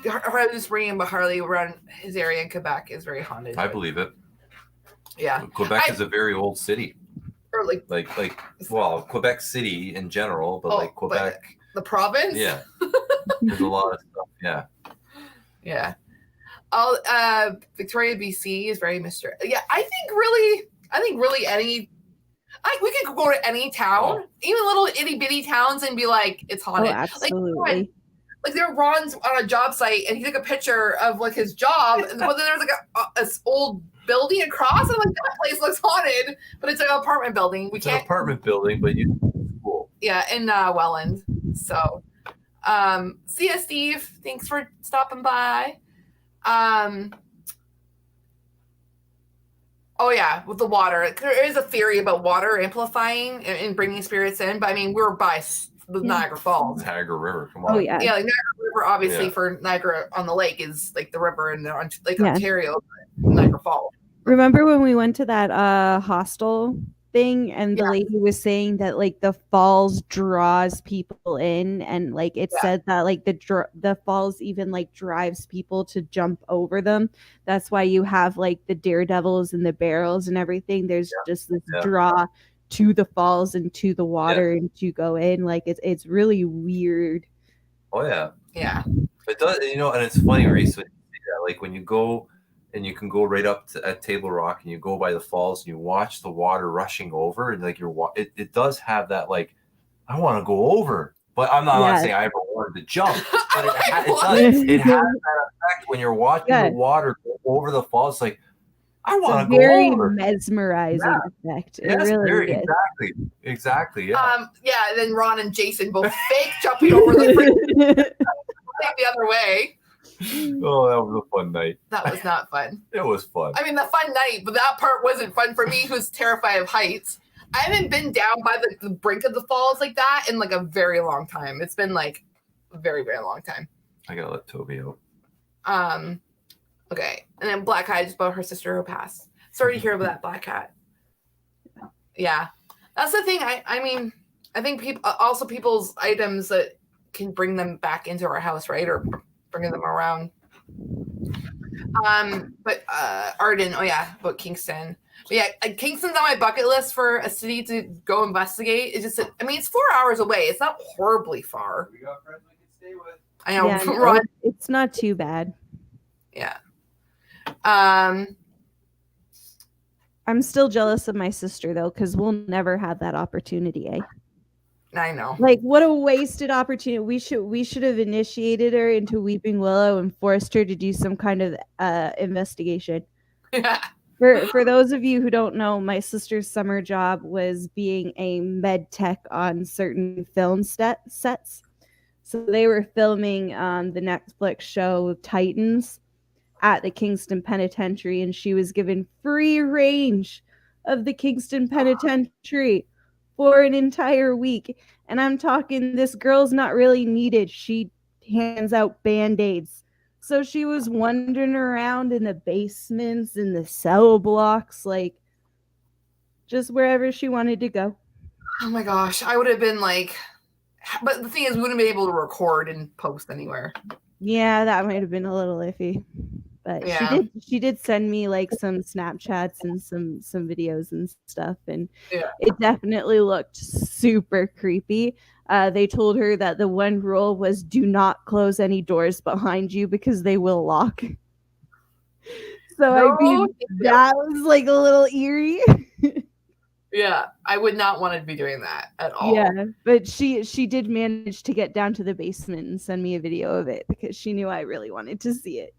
Speaker 1: was reading about Harley around his area in Quebec is very haunted.
Speaker 3: I believe it.
Speaker 1: Yeah.
Speaker 3: Quebec is a very old city.
Speaker 1: Or like
Speaker 3: Quebec City in general, but like Quebec.
Speaker 1: The province?
Speaker 3: Yeah. There's a lot of stuff. Yeah.
Speaker 1: Yeah. Victoria, BC is very mysterious. Yeah, I think really we could go to any town, even little itty bitty towns, and be like, it's haunted.
Speaker 2: Oh, absolutely.
Speaker 1: Like there, Ron's on a job site, and he took a picture of like his job, but then there's like a old building across, and like that place looks haunted, but it's like an apartment building. It's an
Speaker 3: apartment building, but cool.
Speaker 1: Yeah, in Welland. So, see ya, Steve. Thanks for stopping by. With the water, there is a theory about water amplifying and bringing spirits in, but I mean we're by the Niagara Falls,
Speaker 3: Niagara River. Come on.
Speaker 2: Oh yeah,
Speaker 1: like Niagara River, obviously for Niagara on the lake is like the river in Ontario, Niagara Falls.
Speaker 2: Remember when we went to that hostel thing, and the lady was saying that like the falls draws people in, and like it said that like the falls even like drives people to jump over them. That's why you have like the daredevils and the barrels and everything. There's just this draw to the falls and to the water and to go in. Like it's really weird.
Speaker 3: Oh yeah.
Speaker 1: It
Speaker 3: does, and it's funny, Reese, like when you go. And you can go right up at Table Rock, and you go by the falls, and you watch the water rushing over, and like it does have that like, I want to go over, but I'm not saying I ever wanted to jump. But it has that effect when you're watching the water go over the falls. It's like, I want to go over.
Speaker 2: Very mesmerizing effect. It really is.
Speaker 3: Exactly. Yeah.
Speaker 1: Then Ron and Jason both fake jumping over the other way.
Speaker 3: Oh, that was a fun night.
Speaker 1: That was not fun.
Speaker 3: It was fun.
Speaker 1: I mean, the fun night, but that part wasn't fun for me, who's terrified of heights. I haven't been down by the brink of the falls like that in like a very long time. It's been like a very, very long time.
Speaker 3: I gotta let Toby out.
Speaker 1: Okay. And then Black Cat just about her sister who passed. Sorry to hear about that, Black Cat. Yeah. That's the thing. I mean, I think people's items that can bring them back into our house, right? Or bringing them around. But Arden, about Kingston. But yeah, Kingston's on my bucket list for a city to go investigate. It's just, it's 4 hours away. It's not horribly far.
Speaker 3: We got friends we can stay with.
Speaker 1: I know.
Speaker 2: Yeah, no, it's not too bad.
Speaker 1: Yeah.
Speaker 2: I'm still jealous of my sister though, because we'll never have that opportunity, eh?
Speaker 1: I know.
Speaker 2: Like, what a wasted opportunity. We should have initiated her into Weeping Willow and forced her to do some kind of investigation.
Speaker 1: Yeah.
Speaker 2: For those of you who don't know, my sister's summer job was being a med tech on certain film sets. So they were filming the Netflix show Titans at the Kingston Penitentiary, and she was given free range of the Kingston Penitentiary for an entire week. And I'm talking, this girl's not really needed. She hands out Band-Aids. So she was wandering around in the basements, in the cell blocks, like just wherever she wanted to go.
Speaker 1: Oh my gosh. I would have been like, but the thing is, we wouldn't be able to record and post anywhere.
Speaker 2: Yeah, that might have been a little iffy. But
Speaker 1: Yeah.
Speaker 2: she did send me like some Snapchats and some videos and stuff, and
Speaker 1: Yeah.
Speaker 2: it definitely looked super creepy. They told her that the one rule was do not close any doors behind you because they will lock. So I mean, that was like a little eerie.
Speaker 1: Yeah, I would not want to be doing that at all.
Speaker 2: Yeah, but she did manage to get down to the basement and send me a video of it because she knew I really wanted to see it.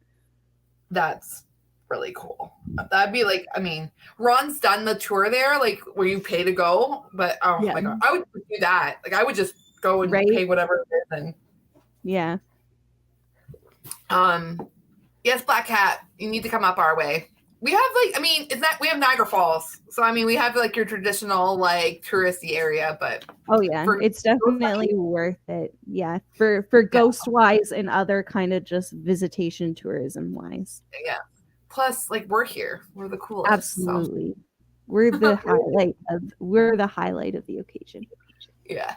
Speaker 1: That's really cool. That'd be like, I mean, Ron's done the tour there, like where you pay to go, but oh
Speaker 2: Yeah.
Speaker 1: my god, I would do that. Like I would just go and
Speaker 2: Right?
Speaker 1: pay whatever it is and
Speaker 2: Yeah.
Speaker 1: yes, Black Cat, you need to come up our way. We have like, I mean, it's not, we have Niagara Falls. So I mean we have like your traditional like touristy area, but
Speaker 2: Oh yeah, it's definitely worth it. Yeah, for ghost wise and other kind of just visitation tourism wise.
Speaker 1: yeah. Plus, like we're here, we're the coolest.
Speaker 2: Absolutely, so. We're the highlight of the occasion.
Speaker 1: Yeah.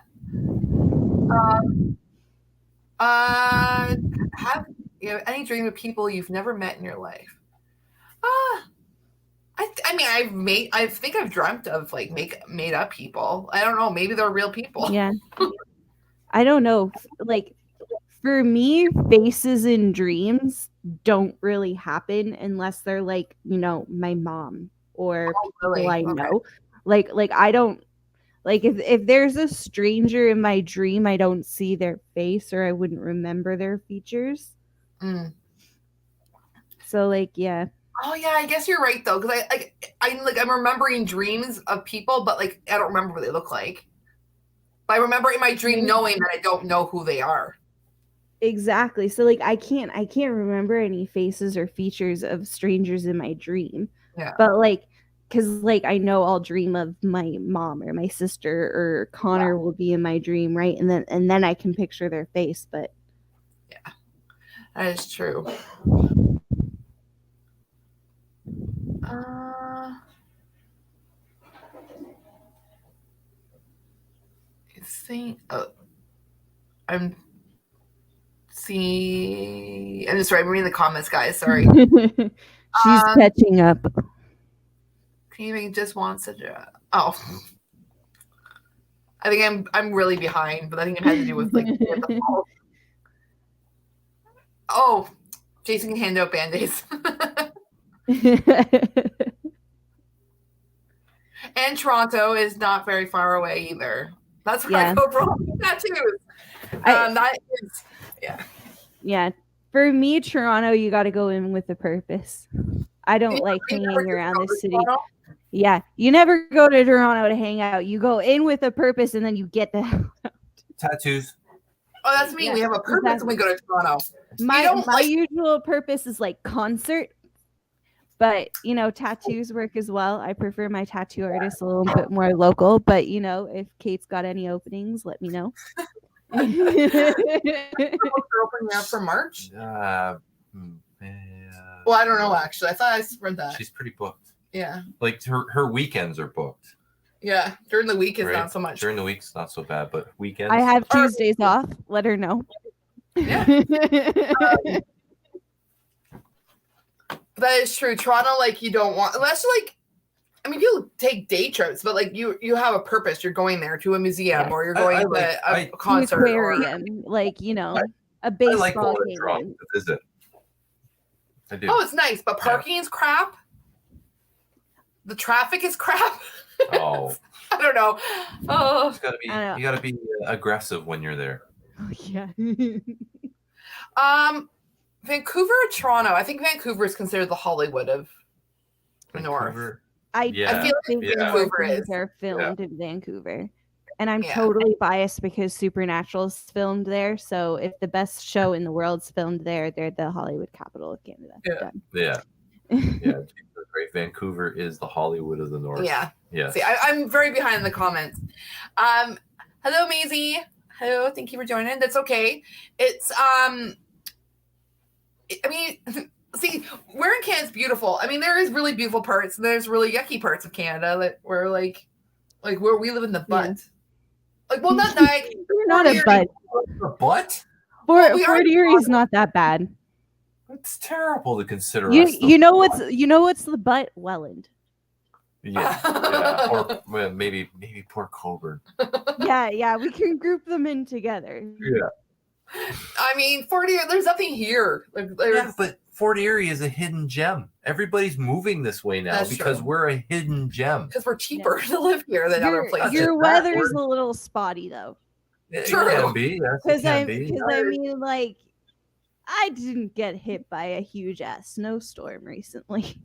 Speaker 1: Have you know any dream of people you've never met in your life? I mean, I think I've dreamt of like made up people. I don't know. Maybe they're real people.
Speaker 2: Yeah. I don't know. Like for me, faces in dreams don't really happen unless they're like, you know, my mom or people I know. Like I don't like if there's a stranger in my dream, I don't see their face or I wouldn't remember their features. So like, yeah.
Speaker 1: Oh yeah, I guess you're right though, because I'm remembering dreams of people, but like I don't remember what they look like. But I remember in my dream knowing that I don't know who they are.
Speaker 2: Exactly. So like I can't remember any faces or features of strangers in my dream.
Speaker 1: Yeah.
Speaker 2: But like, because like I know I'll dream of my mom or my sister or Connor will be in my dream, right? And then I can picture their face. But
Speaker 1: yeah, that is true. I'm just sorry, I'm reading the comments, guys. Sorry.
Speaker 2: She's catching up.
Speaker 1: Gaming just wants to. Oh, I think I'm really behind, but I think it had to do with like. Oh, Jason can hand out band-aids. And Toronto is not very far away either. That's where I go from tattoos. That is, yeah.
Speaker 2: Yeah. For me, Toronto, you got to go in with a purpose. I don't like hanging around the city. Toronto? Yeah. You never go to Toronto to hang out. You go in with a purpose and then you get the hell out.
Speaker 3: Tattoos.
Speaker 1: Oh, that's me. We have a purpose when we go to Toronto.
Speaker 2: My usual purpose is like concert. But, you know, tattoos work as well. I prefer my tattoo artist a little bit more local. But, you know, if Kate's got any openings, let me know.
Speaker 1: They're opening up for March?
Speaker 3: Well,
Speaker 1: I don't know, actually. I thought I read that.
Speaker 3: She's pretty booked.
Speaker 1: Yeah.
Speaker 3: Like her weekends are booked.
Speaker 1: Yeah. During the week is not so much.
Speaker 3: During the week's not so bad, but weekends.
Speaker 2: I have Tuesdays off. Let her know.
Speaker 1: Yeah. That is true. Toronto, like you don't want unless like I mean you take day trips, but like you have a purpose. You're going there to a museum or you're going to a concert
Speaker 2: aquarium, like you know, a baseball game.
Speaker 3: To visit. I do.
Speaker 1: Oh, it's nice, but parking is crap. The traffic is crap.
Speaker 3: Oh.
Speaker 1: I don't know. Oh,
Speaker 3: you gotta be aggressive when you're there.
Speaker 2: Oh, yeah.
Speaker 1: Vancouver or Toronto? I think Vancouver is considered the Hollywood of the North.
Speaker 2: I feel like
Speaker 1: Vancouver is.
Speaker 2: They're filmed in Vancouver. And I'm totally biased because Supernatural's filmed there. So if the best show in the world's filmed there, they're the Hollywood capital of Canada.
Speaker 3: Yeah. Yeah. Great. Vancouver is the Hollywood of the North.
Speaker 1: Yeah.
Speaker 3: Yeah.
Speaker 1: See, I'm very behind in the comments. Hello, Maisie. Hello. Thank you for joining. That's okay. It's I mean, see, where in Canada's beautiful. I mean, there is really beautiful parts, and there's really yucky parts of Canada that where like where we live in the butt. Yeah. Like, well, not like
Speaker 2: we're not a butt.
Speaker 3: A butt?
Speaker 2: Fort Erie is not that bad.
Speaker 3: It's terrible to consider
Speaker 2: You
Speaker 3: us.
Speaker 2: you know what's the butt? Welland.
Speaker 3: Yeah. Or well, maybe poor Coburn.
Speaker 2: Yeah, we can group them in together.
Speaker 3: Yeah.
Speaker 1: I mean, 40. There's nothing here. Like,
Speaker 3: Yeah, but Fort Erie is a hidden gem. Everybody's moving this way now
Speaker 1: That's
Speaker 3: because
Speaker 1: true.
Speaker 3: we're a hidden gem.
Speaker 1: because we're cheaper to live here than other places.
Speaker 2: Your
Speaker 3: That's
Speaker 2: weather's a little spotty though.
Speaker 3: It
Speaker 1: True.
Speaker 3: can be. Yes, it can be.
Speaker 2: I mean, like, I didn't get hit by a huge ass snowstorm recently.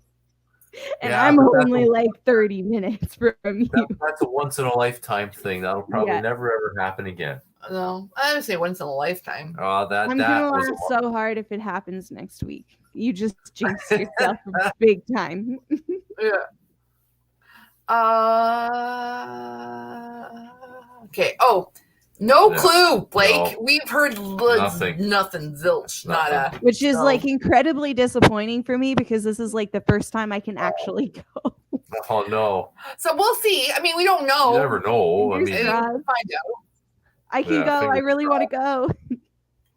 Speaker 2: And
Speaker 3: Yeah,
Speaker 2: I'm
Speaker 3: but that's
Speaker 2: only like 30 minutes from you.
Speaker 3: That's a once in a lifetime thing. That'll probably never ever happen again.
Speaker 1: No, I would say once in a lifetime.
Speaker 3: Oh,
Speaker 2: I'm gonna laugh so hard if it happens next week. You just jinxed yourself big time.
Speaker 1: Yeah. Okay. Oh, no clue, Blake.
Speaker 3: No.
Speaker 1: We've heard nothing, zilch, nada.
Speaker 2: Which is like incredibly disappointing for me because this is like the first time I can actually go.
Speaker 3: Oh no.
Speaker 1: So we'll see. I mean, we don't know.
Speaker 3: You never know. I mean,
Speaker 1: We'll find out.
Speaker 2: I can go. I really want to go.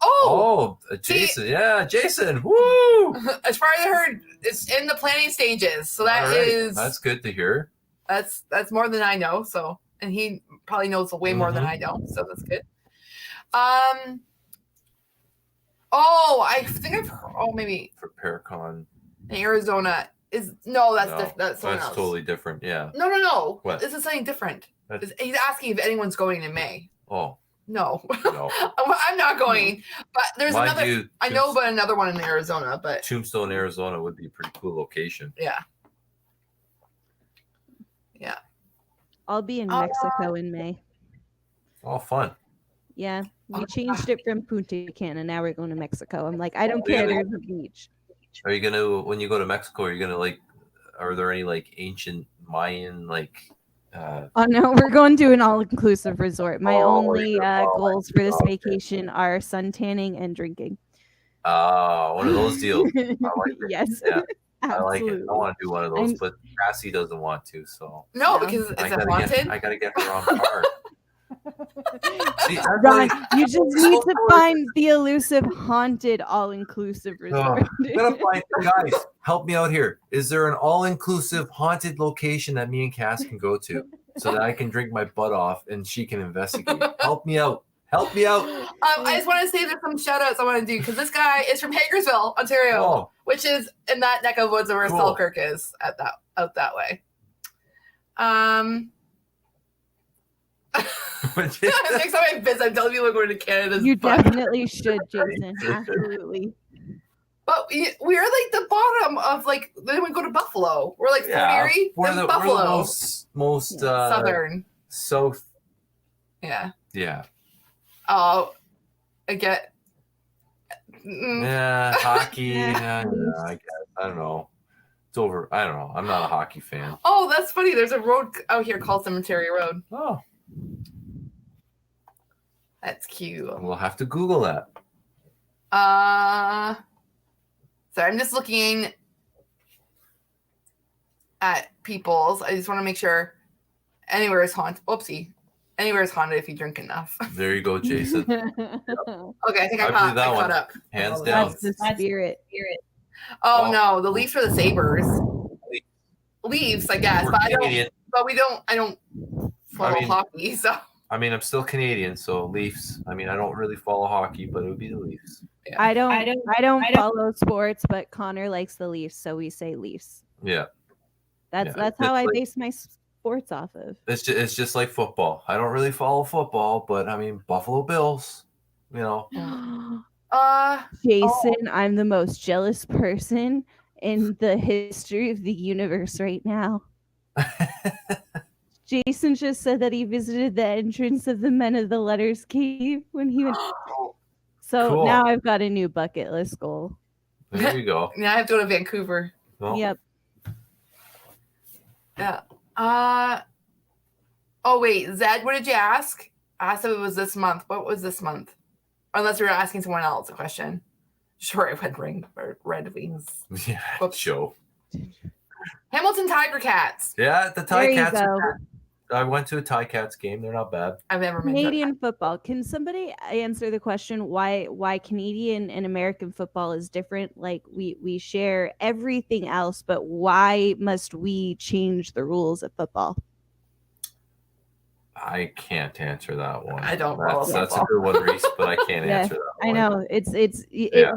Speaker 1: Oh,
Speaker 3: Jason. Yeah, Jason. Woo!
Speaker 1: As far as I heard, it's in the planning stages. So that's
Speaker 3: good to hear.
Speaker 1: That's more than I know. So, and he probably knows way more than I know. So that's good. Oh, I think I've heard. Oh, maybe
Speaker 3: for Paracon
Speaker 1: in Arizona that's someone else.
Speaker 3: That's totally different. Yeah.
Speaker 1: No.
Speaker 3: What?
Speaker 1: This is something different. He's asking if anyone's going in May.
Speaker 3: Oh.
Speaker 1: No. I'm not going. But there's another. I know about another one in Arizona, but
Speaker 3: Tombstone, Arizona would be a pretty cool location.
Speaker 1: Yeah.
Speaker 2: I'll be in Mexico in May.
Speaker 3: Oh, fun.
Speaker 2: Yeah, we changed it from Punta Cana. Now we're going to Mexico. I'm like, I don't care. There's a beach.
Speaker 3: Are you gonna, when you go to Mexico, are you gonna like? Are there any like ancient Mayan like?
Speaker 2: Oh no, we're going to an all-inclusive resort. My only goals for this vacation are sun tanning and drinking.
Speaker 3: One of those deals. I like it.
Speaker 2: Yes.
Speaker 3: Yeah. I
Speaker 2: Absolutely.
Speaker 3: like it. I want to do one of those, but Cassie doesn't want to. So
Speaker 1: no, because it's haunted.
Speaker 3: I gotta get her on card. See,
Speaker 2: Ron, you just need to find the elusive haunted all-inclusive resort.
Speaker 3: I'm gonna find, guys, help me out here. Is there an all-inclusive haunted location that me and Cass can go to so that I can drink my butt off and she can investigate? Help me out. Help me out.
Speaker 1: I just want to say there's some shout outs I want to do because this guy is from Hagersville, Ontario, which is in that neck of woods where Selkirk is out that way. Next time I visit, I'm telling people we're going to Canada.
Speaker 2: You definitely should, Jason. Absolutely.
Speaker 1: But we're like the bottom of like. Then we go to Buffalo. We're like Fort Erie.
Speaker 3: We're
Speaker 1: Buffalo.
Speaker 3: We're the most
Speaker 1: southern.
Speaker 3: South.
Speaker 1: Yeah.
Speaker 3: Yeah.
Speaker 1: Oh, I get.
Speaker 3: Yeah, hockey. I guess. I don't know. It's over. I don't know. I'm not a hockey fan.
Speaker 1: Oh, that's funny. There's a road out here called Cemetery Road.
Speaker 3: Oh.
Speaker 1: That's cute.
Speaker 3: We'll have to Google that.
Speaker 1: Sorry, I'm just looking at people's. I just want to make sure anywhere is haunted. Oopsie. Anywhere is haunted if you drink enough.
Speaker 3: There you go, Jason.
Speaker 1: Okay, I think I caught up.
Speaker 3: Hands down.
Speaker 2: That's the spirit.
Speaker 1: Oh no, the Leafs are the Sabres. Leafs, I guess, but
Speaker 3: Canadian.
Speaker 1: I don't follow hockey, so.
Speaker 3: I mean, I'm still Canadian, so Leafs. I mean, I don't really follow hockey, but it would be the Leafs.
Speaker 1: Yeah.
Speaker 2: I don't follow sports, but Connor likes the Leafs, so we say Leafs.
Speaker 3: Yeah.
Speaker 2: That's how I base my sports off of.
Speaker 3: It's just like football. I don't really follow football, but I mean, Buffalo Bills, you know.
Speaker 2: Jason, I'm the most jealous person in the history of the universe right now. Jason just said that he visited the entrance of the Men of the Letters cave when he went. So
Speaker 3: cool.
Speaker 2: Now I've got a new bucket list goal.
Speaker 3: There you go.
Speaker 1: Now I have to go to Vancouver.
Speaker 3: Well,
Speaker 2: yep.
Speaker 1: Yeah. Oh wait, Zed, what did you ask? I asked if it was this month. What was this month? Unless you were asking someone else a question. Sure, I would ring Red Wings.
Speaker 3: Yeah, show.
Speaker 1: Hamilton Tiger Cats.
Speaker 3: Yeah, the Tiger Cats. I went to a Ticats game. They're not bad.
Speaker 1: I've never been to
Speaker 2: Canadian football. Can somebody answer the question why Canadian and American football is different? Like we share everything else, but why must we change the rules of football?
Speaker 3: I can't answer that one.
Speaker 1: I don't follow
Speaker 3: That's a
Speaker 1: football.
Speaker 3: good one, Reese, but I can't
Speaker 2: Yeah,
Speaker 3: answer that
Speaker 2: I
Speaker 3: one.
Speaker 2: know it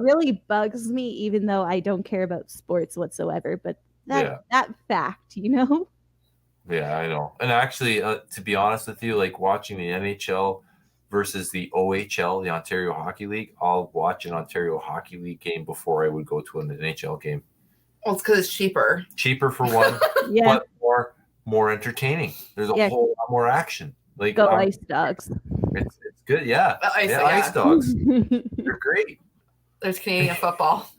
Speaker 2: really bugs me, even though I don't care about sports whatsoever. But that fact, you know.
Speaker 3: Yeah, I know. And actually, to be honest with you, like watching the NHL versus the OHL, the Ontario Hockey League, I'll watch an Ontario Hockey League game before I would go to an NHL game.
Speaker 1: Well, it's because it's cheaper.
Speaker 3: Cheaper for one,
Speaker 2: Yeah.
Speaker 3: but more entertaining. There's a whole lot more action. Like
Speaker 2: Go Ice Dogs.
Speaker 3: It's good, yeah. Ice Dogs. They're great.
Speaker 1: There's Canadian football.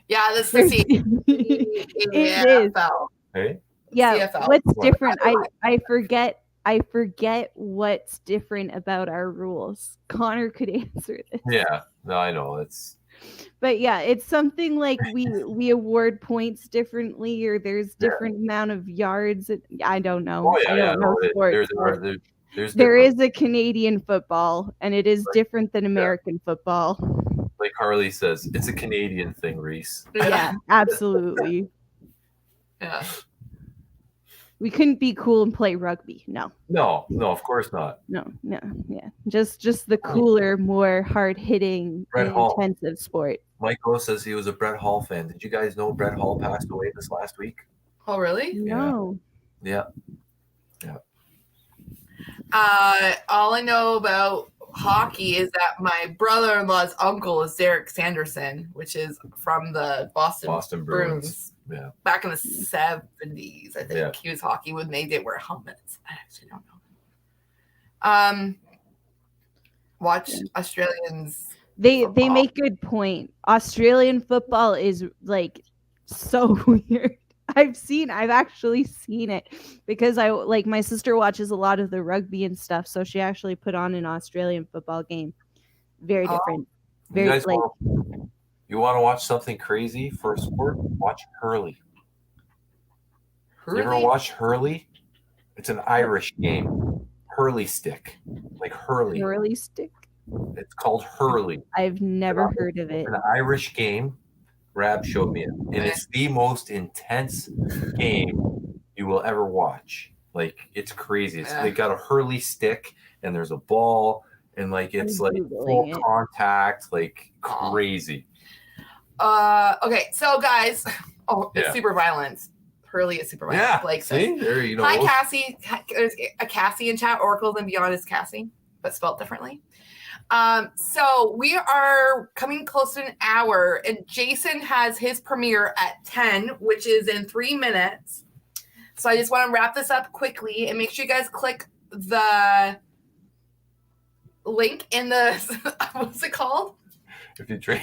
Speaker 1: Yeah, this is the
Speaker 2: It is.
Speaker 1: CFL.
Speaker 3: Hey?
Speaker 2: Yeah,
Speaker 1: CFL.
Speaker 2: what's different? I forget what's different about our rules. Connor could answer this.
Speaker 3: Yeah, no, I know.
Speaker 2: But yeah, it's something like we award points differently, or there's different amount of yards. I don't know.
Speaker 3: Oh, yeah,
Speaker 2: I don't know sports. There is a Canadian football, and it is different than American football.
Speaker 3: Like Harley says, it's a Canadian thing, Reese.
Speaker 2: Yeah, absolutely.
Speaker 1: Yeah.
Speaker 2: We couldn't be cool and play rugby. No,
Speaker 3: of course not.
Speaker 2: yeah. Just the cooler, more hard-hitting, and intensive sport.
Speaker 3: Michael says he was a Brett Hall fan. Did you guys know Brett Hall passed away this last week?
Speaker 1: Oh, really?
Speaker 2: No.
Speaker 3: Yeah.
Speaker 1: All I know about hockey is that my brother-in-law's uncle is Derek Sanderson, which is from the Boston Bruins.
Speaker 3: Yeah.
Speaker 1: Back in the 70s, I think he was hockey when they did wear helmets. I actually don't know. Watch Australians.
Speaker 2: They make good point. Australian football is like so weird. I've actually seen it because my sister watches a lot of the rugby and stuff, so she actually put on an Australian football game. Very different. Very
Speaker 3: you want to watch something crazy for a sport? Watch hurley. You ever watch hurley? It's an Irish game. Hurley stick. Like hurley.
Speaker 2: Hurley stick?
Speaker 3: It's called hurley.
Speaker 2: I've never heard of it.
Speaker 3: It's an Irish game. Rab showed me it. And it's the most intense game you will ever watch. Like, it's crazy. They got a hurley stick, and there's a ball, and it's like full contact, like crazy.
Speaker 1: Okay, so guys, it's super violent. Hurley is super violent.
Speaker 3: Yeah,
Speaker 1: Like,
Speaker 3: see? There you know.
Speaker 1: Hi, Cassie. There's a Cassie in chat. Oracles and Beyond is Cassie, but spelled differently. So we are coming close to an hour, and Jason has his premiere at 10, which is in 3 minutes. So I just want to wrap this up quickly and make sure you guys click the link in the what's it called?
Speaker 3: If you drink.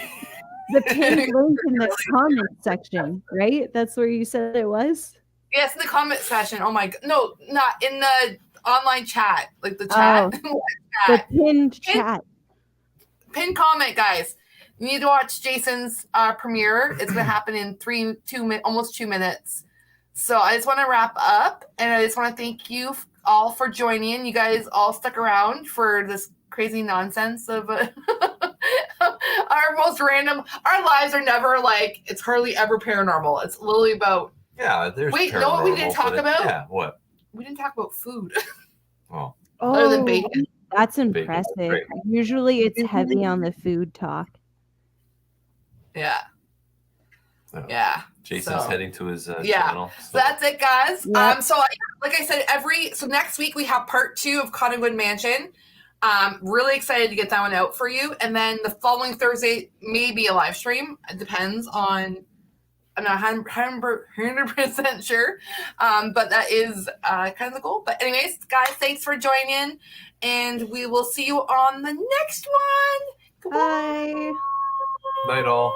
Speaker 2: The pinned link in the comment section, right? That's where you said it was?
Speaker 1: Yes, in the comment section. Oh my god. No, not in the online chat. Like the chat.
Speaker 2: The pinned chat.
Speaker 1: Pinned comment, guys. You need to watch Jason's premiere. It's going to happen in almost 2 minutes. So I just want to wrap up, and I just want to thank you all for joining. You guys all stuck around for this crazy nonsense of our most random. Our lives are never it's hardly ever paranormal. It's literally about.
Speaker 3: Yeah, there's.
Speaker 1: Wait, know what we didn't talk about?
Speaker 3: Yeah, what?
Speaker 1: We didn't talk about food.
Speaker 2: Other
Speaker 1: than bacon.
Speaker 2: That's impressive. Usually it's heavy on the food talk.
Speaker 1: Yeah. Yeah.
Speaker 3: Jason's heading to his channel.
Speaker 1: So that's it, guys.
Speaker 2: Yep.
Speaker 1: So like I said, next week we have part 2 of Cottonwood Mansion. Really excited to get that one out for you. And then the following Thursday may be a live stream. It depends on, I'm not 100% sure. But that is kind of the goal. But anyways, guys, thanks for joining. And we will see you on the next one. Goodbye.
Speaker 2: Bye.
Speaker 3: Night all.